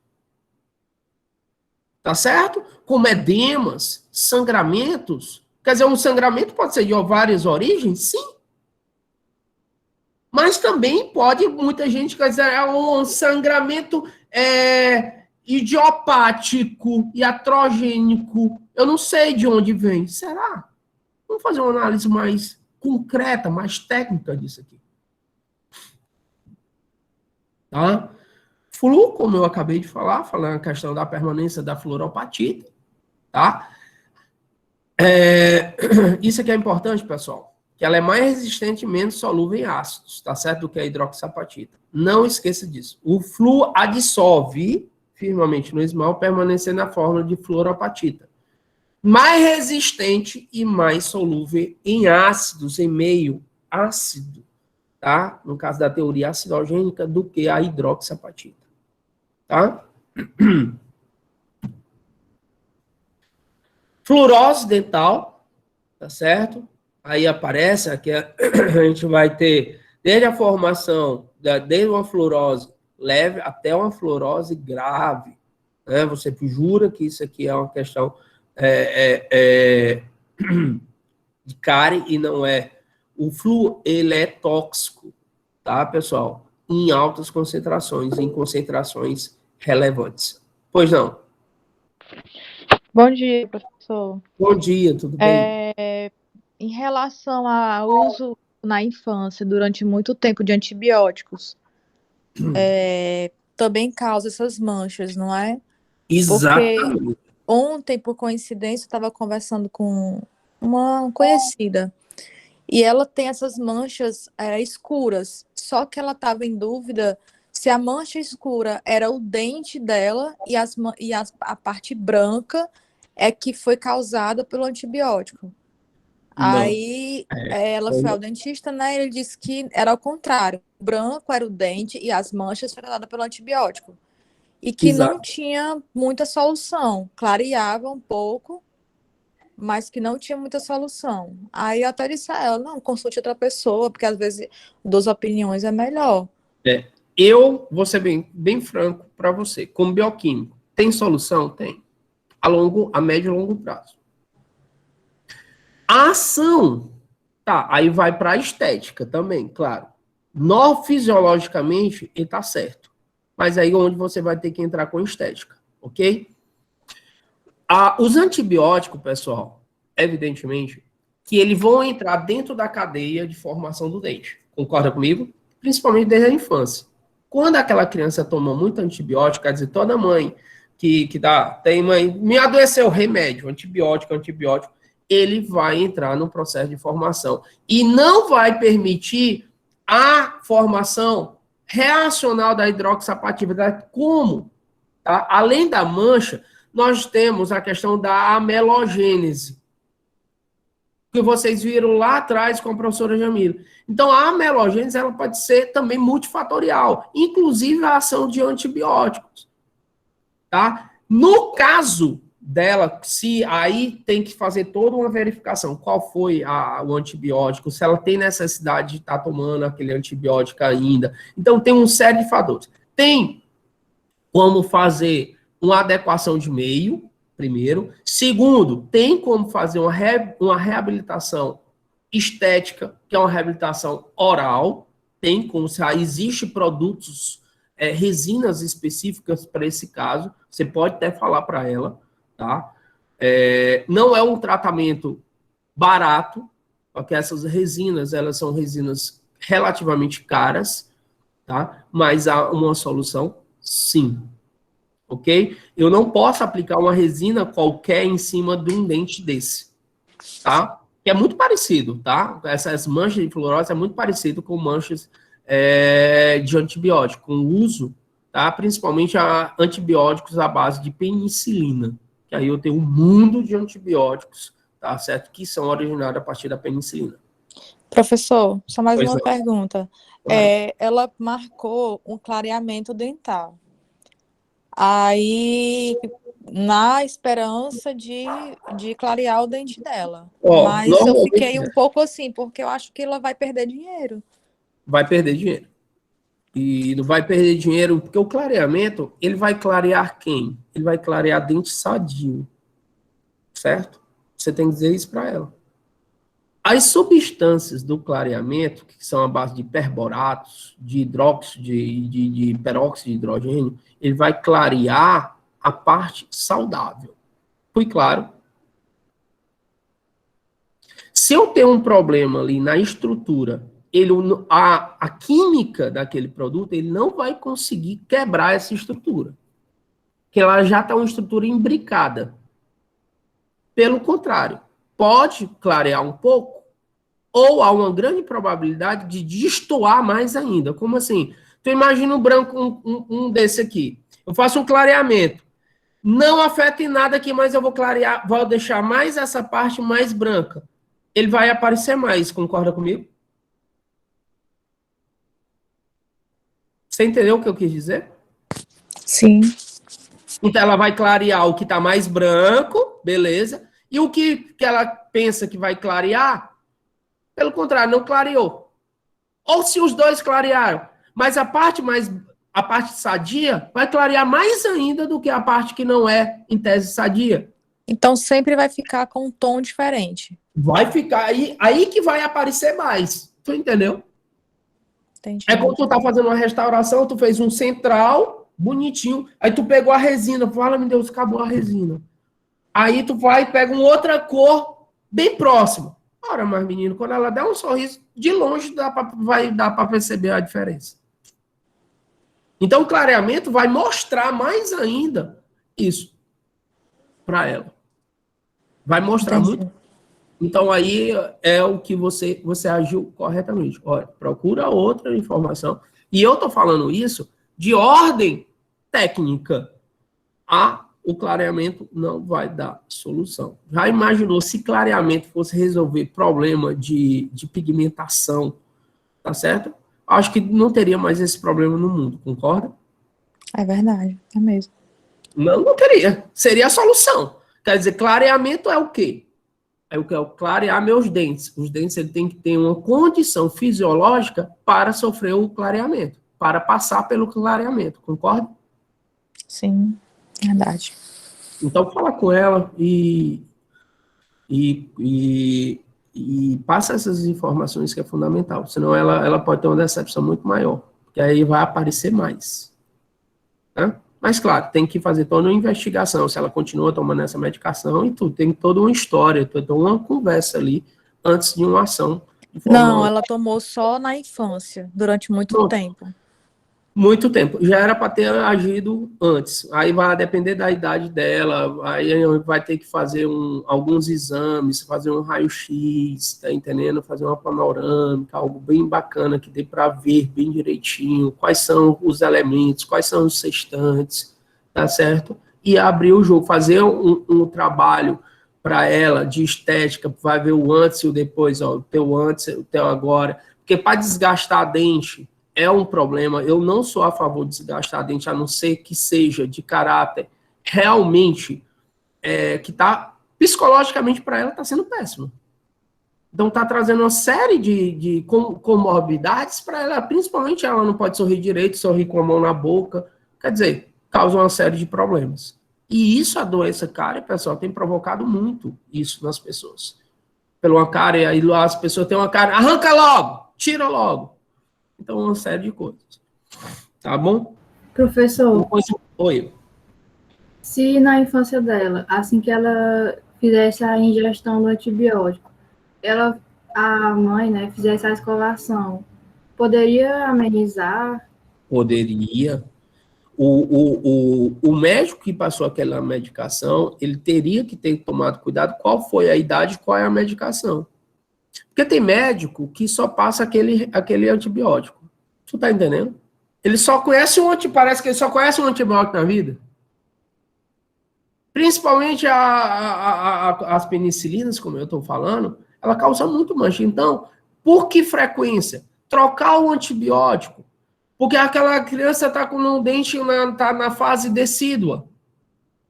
Tá certo? Como edemas, sangramentos. Quer dizer, um sangramento pode ser de várias origens? Sim. Mas também pode, muita gente quer dizer, é um sangramento idiopático, iatrogênico. Eu não sei de onde vem. Será? Vamos fazer uma análise mais concreta, mais técnica disso aqui. Tá? Flu, como eu acabei de falar, falando a questão da permanência da fluoropatita, tá? Isso aqui é importante, pessoal, que ela é mais resistente e menos solúvel em ácidos, tá certo? Do que a hidroxapatita. Não esqueça disso. O flu adsorve firmemente no esmalte, permanecendo na fórmula de fluoropatita. Mais resistente e mais solúvel em ácidos, em meio ácido, tá? No caso da teoria acidogênica, do que a hidroxapatita. Tá? Fluorose dental, tá certo? Aí aparece aqui, a gente vai ter desde a formação, desde uma fluorose leve até uma fluorose grave. Né? Você jura que isso aqui é uma questão de cárie e não é. O flu, ele é tóxico, tá, pessoal? Em altas concentrações, em concentrações relevantes. Pois não? Bom dia, professor. Bom dia, tudo bem? Em relação ao uso na infância, durante muito tempo, de antibióticos, também causa essas manchas, não é? Exatamente. Porque ontem, por coincidência, eu estava conversando com uma conhecida, e ela tem essas manchas escuras, só que ela estava em dúvida se a mancha escura era o dente dela e a parte branca é que foi causada pelo antibiótico. Não. Aí ela foi ao dentista, né? E ele disse que era ao contrário. O branco era o dente e as manchas foram dadas pelo antibiótico. E que não tinha muita solução. Clareava um pouco, mas que não tinha muita solução. Aí eu até disse a ela, não, consulte outra pessoa, porque às vezes 2 opiniões é melhor. Eu vou ser bem franco para você. Como bioquímico, tem solução? Tem. A médio e longo prazo. A ação, tá, aí vai para a estética também, claro. Fisiologicamente, ele tá certo. Mas aí é onde você vai ter que entrar com estética, ok? Os antibióticos, pessoal, evidentemente, que eles vão entrar dentro da cadeia de formação do dente. Concorda comigo? Principalmente desde a infância. Quando aquela criança toma muito antibiótico, quer dizer, toda mãe tem mãe, me adoeceu, remédio, antibiótico, ele vai entrar no processo de formação. E não vai permitir a formação reacional da hidroxapatita. Como? Tá? Além da mancha, nós temos a questão da amelogênese, que vocês viram lá atrás com a professora Jamila. Então, a amelogênese ela pode ser também multifatorial, inclusive a ação de antibióticos. Tá? No caso dela, se aí tem que fazer toda uma verificação, qual foi o antibiótico, se ela tem necessidade de estar tomando aquele antibiótico ainda. Então, tem uma série de fatores. Tem como fazer uma adequação de meio, primeiro. Segundo, tem como fazer uma reabilitação estética, que é uma reabilitação oral. Tem como, existe produtos, resinas específicas para esse caso. Você pode até falar para ela, tá? Não é um tratamento barato, porque essas resinas, elas são resinas relativamente caras, tá? Mas há uma solução, sim. Ok? Eu não posso aplicar uma resina qualquer em cima de um dente desse, tá? Que é muito parecido, tá? Essas manchas de fluorose é muito parecido com manchas de antibiótico, com o uso, tá? Principalmente antibióticos à base de penicilina, que aí eu tenho um mundo de antibióticos, tá certo? Que são originados a partir da penicilina. Professor, só mais uma pergunta. Ela marcou um clareamento dental. Aí, na esperança de clarear o dente dela. Mas eu fiquei um pouco assim, porque eu acho que ela vai perder dinheiro. Vai perder dinheiro. E não vai perder dinheiro, porque o clareamento, ele vai clarear quem? Ele vai clarear dente sadio, certo? Você tem que dizer isso para ela. As substâncias do clareamento, que são a base de perboratos, de hidróxido, de peróxido de hidrogênio, ele vai clarear a parte saudável. Fui claro? Se eu tenho um problema ali na estrutura, a química daquele produto, ele não vai conseguir quebrar essa estrutura. Porque ela já está uma estrutura imbricada. Pelo contrário, pode clarear um pouco, ou há uma grande probabilidade de destoar mais ainda. Como assim? Tu imagina um branco, um desse aqui. Eu faço um clareamento. Não afeta em nada aqui, mas eu vou clarear, vou deixar mais essa parte mais branca. Ele vai aparecer mais, concorda comigo? Você entendeu o que eu quis dizer? Sim. Então, ela vai clarear o que está mais branco, beleza? E o que ela pensa que vai clarear, pelo contrário, não clareou. Ou se os dois clarearam, mas a parte sadia vai clarear mais ainda do que a parte que não é, em tese, sadia. Então sempre vai ficar com um tom diferente. Vai ficar aí que vai aparecer mais. Tu entendeu? Entendi. É como tu tá fazendo uma restauração, tu fez um central, bonitinho, aí tu pegou a resina, fala, meu Deus, acabou a resina. Aí tu vai e pega uma outra cor bem próxima. Ora, mas menino, quando ela der um sorriso, de longe vai dar para perceber a diferença. Então o clareamento vai mostrar mais ainda isso para ela. Vai mostrar muito. Então aí é o que você agiu corretamente. Olha, procura outra informação. E eu tô falando isso de ordem técnica. O clareamento não vai dar solução. Já imaginou se clareamento fosse resolver problema de pigmentação, tá certo? Acho que não teria mais esse problema no mundo, concorda? É verdade, é mesmo. Não teria. Seria a solução. Quer dizer, clareamento é o quê? É o que? É clarear meus dentes. Os dentes ele tem que ter uma condição fisiológica para sofrer o clareamento, para passar pelo clareamento, concorda? Sim, verdade. Então fala com ela e passa essas informações que é fundamental. Senão ela pode ter uma decepção muito maior, porque aí vai aparecer mais. Tá? Mas, claro, tem que fazer toda uma investigação, se ela continua tomando essa medicação e tudo. Tem toda uma história, toda uma conversa ali, antes de uma ação. Não, ela tomou só na infância, durante muito tempo. Muito tempo. Já era para ter agido antes. Aí vai depender da idade dela, aí vai ter que fazer alguns exames, fazer um raio-x, tá entendendo? Fazer uma panorâmica, algo bem bacana que dê para ver bem direitinho quais são os elementos, quais são os sextantes, tá certo? E abrir o jogo, fazer um trabalho para ela de estética, vai ver o antes e o depois, ó, o teu antes, o teu agora, porque para desgastar dente é um problema. Eu não sou a favor de desgastar a dente, a não ser que seja de caráter realmente que está psicologicamente para ela está sendo péssimo. Então está trazendo uma série de comorbidades para ela, principalmente ela não pode sorrir direito, sorrir com a mão na boca, quer dizer, causa uma série de problemas. E isso, a doença cárie, pessoal, tem provocado muito isso nas pessoas. Pela uma cárie, aí as pessoas têm uma cárie, arranca logo, tira logo. Então, uma série de coisas. Tá bom? Professor, Oi. se na infância dela, assim que ela fizesse a ingestão do antibiótico, a mãe, né, fizesse a escovação, poderia amenizar? Poderia. O médico que passou aquela medicação, ele teria que ter tomado cuidado qual foi a idade, qual é a medicação. Porque tem médico que só passa aquele antibiótico. Tu tá entendendo? Ele só conhece parece que ele só conhece um antibiótico na vida. Principalmente as penicilinas, como eu estou falando, ela causa muito mancha. Então, por que frequência? Trocar o antibiótico. Porque aquela criança está com o dente tá na fase decídua.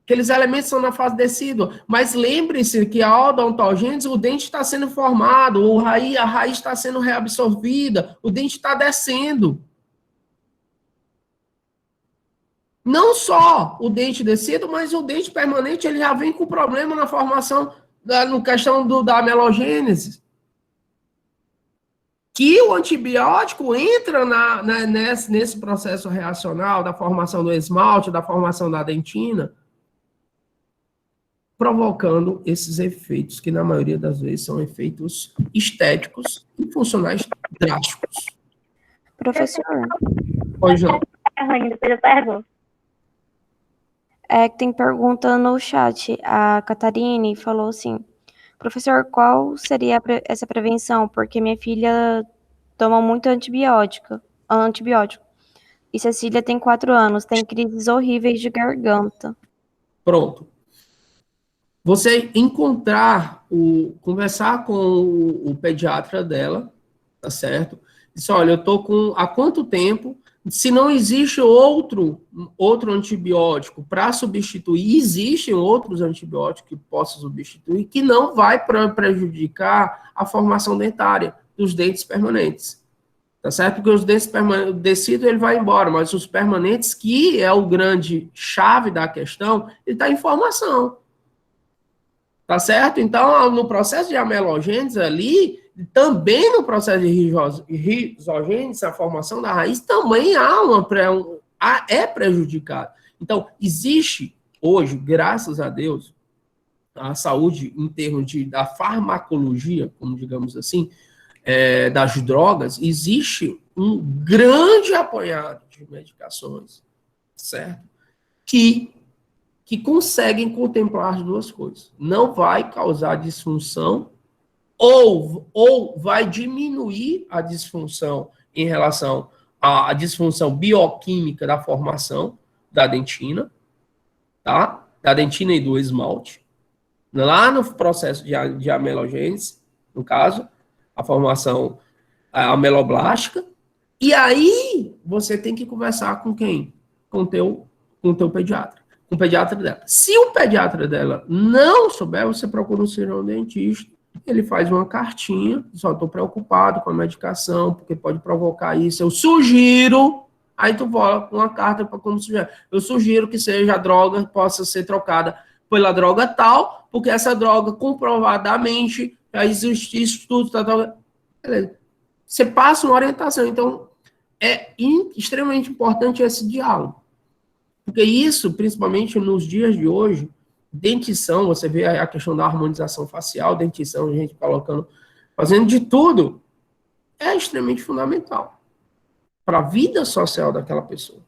Aqueles elementos são na fase decídua. Mas lembre-se que a odontogênese, o dente está sendo formado, a raiz está sendo reabsorvida, o dente está descendo. Não só o dente descido, mas o dente permanente, ele já vem com problema na formação, no questão da amelogênese. Que o antibiótico entra nesse processo reacional da formação do esmalte, da formação da dentina, provocando esses efeitos, que na maioria das vezes são efeitos estéticos e funcionais drásticos. Professor, Pois não. Depois eu pergunto. tem pergunta no chat. A Catarine falou assim: professor, qual seria essa prevenção? Porque minha filha toma muito antibiótico. E Cecília tem 4 anos, tem crises horríveis de garganta. Pronto. Você conversar com o pediatra dela, tá certo? Diz, olha, eu tô com há quanto tempo? Se não existe outro antibiótico para substituir, existem outros antibióticos que possam substituir, que não vai prejudicar a formação dentária dos dentes permanentes. Tá certo? Porque os dentes descidos ele vai embora, mas os permanentes, que é o grande chave da questão, ele está em formação. Tá certo? Então, no processo de amelogênese ali, também no processo de rizogênese, a formação da raiz também é prejudicada. Então, existe hoje, graças a Deus, a saúde em termos da farmacologia, como digamos assim, das drogas, existe um grande apanhado de medicações, certo? Que conseguem contemplar as duas coisas. Não vai causar disfunção ou vai diminuir a disfunção em relação à disfunção bioquímica da formação da dentina, tá? Da dentina e do esmalte. Lá no processo de amelogênese, no caso, a formação ameloblástica. E aí, você tem que conversar com quem? Com o teu pediatra. Com o pediatra dela. Se o pediatra dela não souber, você procura um cirurgião dentista, ele faz uma cartinha, só estou preocupado com a medicação, porque pode provocar isso, eu sugiro, aí tu volta com uma carta para como sugerir, eu sugiro que seja a droga, possa ser trocada pela droga tal, porque essa droga comprovadamente, já existe estudo, beleza. Você passa uma orientação, então é extremamente importante esse diálogo. Porque isso, principalmente nos dias de hoje, dentição, você vê a questão da harmonização facial, dentição, gente fazendo de tudo, é extremamente fundamental para a vida social daquela pessoa.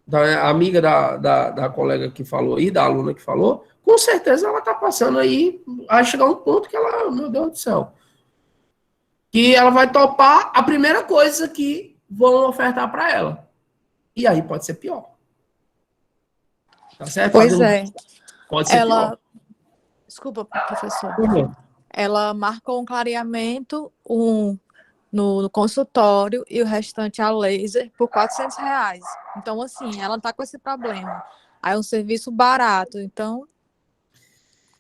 Da amiga da colega que falou aí, da aluna que falou, com certeza ela está passando aí, vai chegar um ponto que ela, meu Deus do céu, que ela vai topar a primeira coisa que vão ofertar para ela. E aí pode ser pior. Tá certo? Pois é. Pode ser pior. Desculpa, professor. Ela marcou um clareamento, no consultório e o restante a laser por R$400. Então, assim, ela tá com esse problema. Aí é um serviço barato, então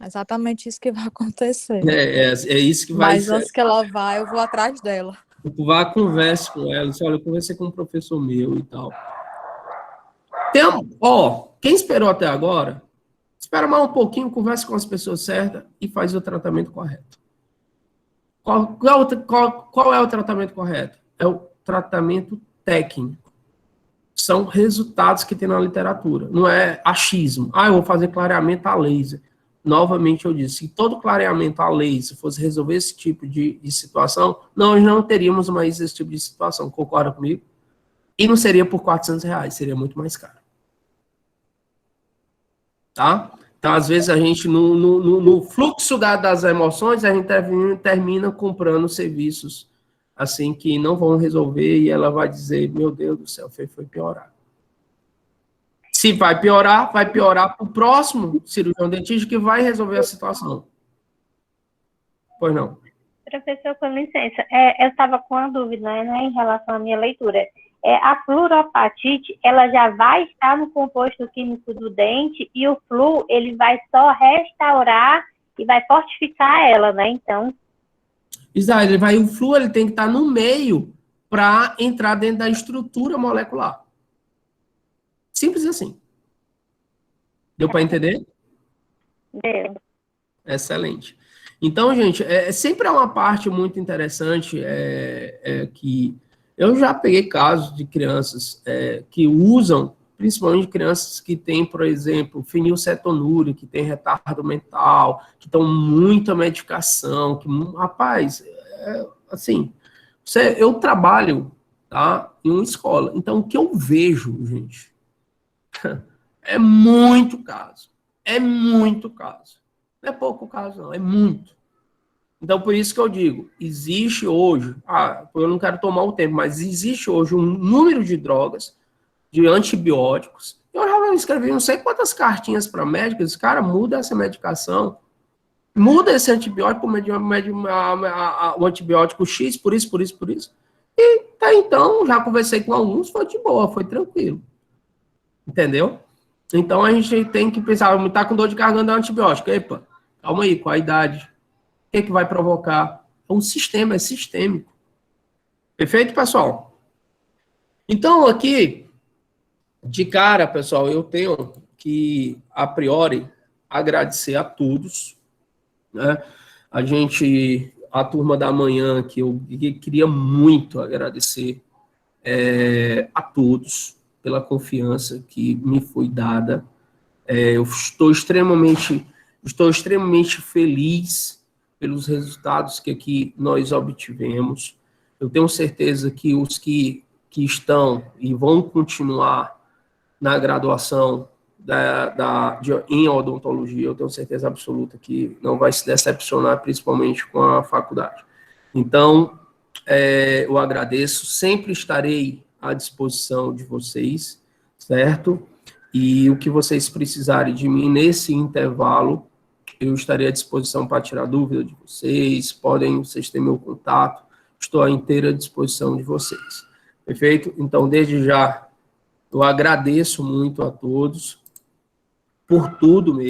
é exatamente isso que vai acontecer. É isso que vai Mas antes que ela vá, eu vou atrás dela. Vá, converse com ela. Olha, eu conversei com um professor meu e tal. Quem esperou até agora, espera mais um pouquinho, converse com as pessoas certas e faz o tratamento correto. Qual é o tratamento correto? É o tratamento técnico. São resultados que tem na literatura. Não é achismo. Eu vou fazer clareamento a laser. Novamente eu disse, se todo clareamento a laser fosse resolver esse tipo de situação, nós não teríamos mais esse tipo de situação. Concorda comigo? E não seria por R$400, seria muito mais caro. Tá? Então, às vezes, a gente, no fluxo das emoções, a gente termina comprando serviços assim que não vão resolver e ela vai dizer, meu Deus do céu, foi piorar. Se vai piorar para o próximo cirurgião dentista que vai resolver a situação. Pois não. Professor, com licença, eu estava com uma dúvida, né, em relação à minha leitura. A fluoropatite, ela já vai estar no composto químico do dente e o flu, ele vai só restaurar e vai fortificar ela, né, então. Exato, o flu ele tem que estar no meio para entrar dentro da estrutura molecular. Simples assim. Deu para entender? Deu. Excelente. Então, gente, sempre é uma parte muito interessante que eu já peguei casos de crianças que usam, principalmente crianças que têm, por exemplo, fenilcetonúria, que têm retardo mental, que estão muita medicação, que, rapaz, assim, eu trabalho, tá, em uma escola, então o que eu vejo, gente, é muito caso. Não é pouco caso, não, é muito. Então, por isso que eu digo, existe hoje, eu não quero tomar o tempo, mas existe hoje um número de drogas, de antibióticos. Eu já escrevi não sei quantas cartinhas para médicos, cara, muda essa medicação, muda esse antibiótico, o antibiótico X, por isso. E até então, já conversei com alguns, foi de boa, foi tranquilo. Entendeu? Então, a gente tem que pensar, tá com dor de garganta, antibiótico. Epa, calma aí, qual a idade? O que vai provocar? Um sistema, é sistêmico. Perfeito, pessoal? Então, aqui, de cara, pessoal, eu tenho que, a priori, agradecer a todos, né? A turma da manhã, que eu queria muito agradecer a todos pela confiança que me foi dada. Eu estou extremamente feliz pelos resultados que aqui nós obtivemos. Eu tenho certeza que os que estão e vão continuar na graduação em odontologia, eu tenho certeza absoluta que não vai se decepcionar, principalmente com a faculdade. Então, eu agradeço, sempre estarei à disposição de vocês, certo? E o que vocês precisarem de mim nesse intervalo, eu estarei à disposição para tirar dúvida de vocês, vocês têm meu contato, estou à inteira disposição de vocês. Perfeito? Então, desde já, eu agradeço muito a todos por tudo mesmo.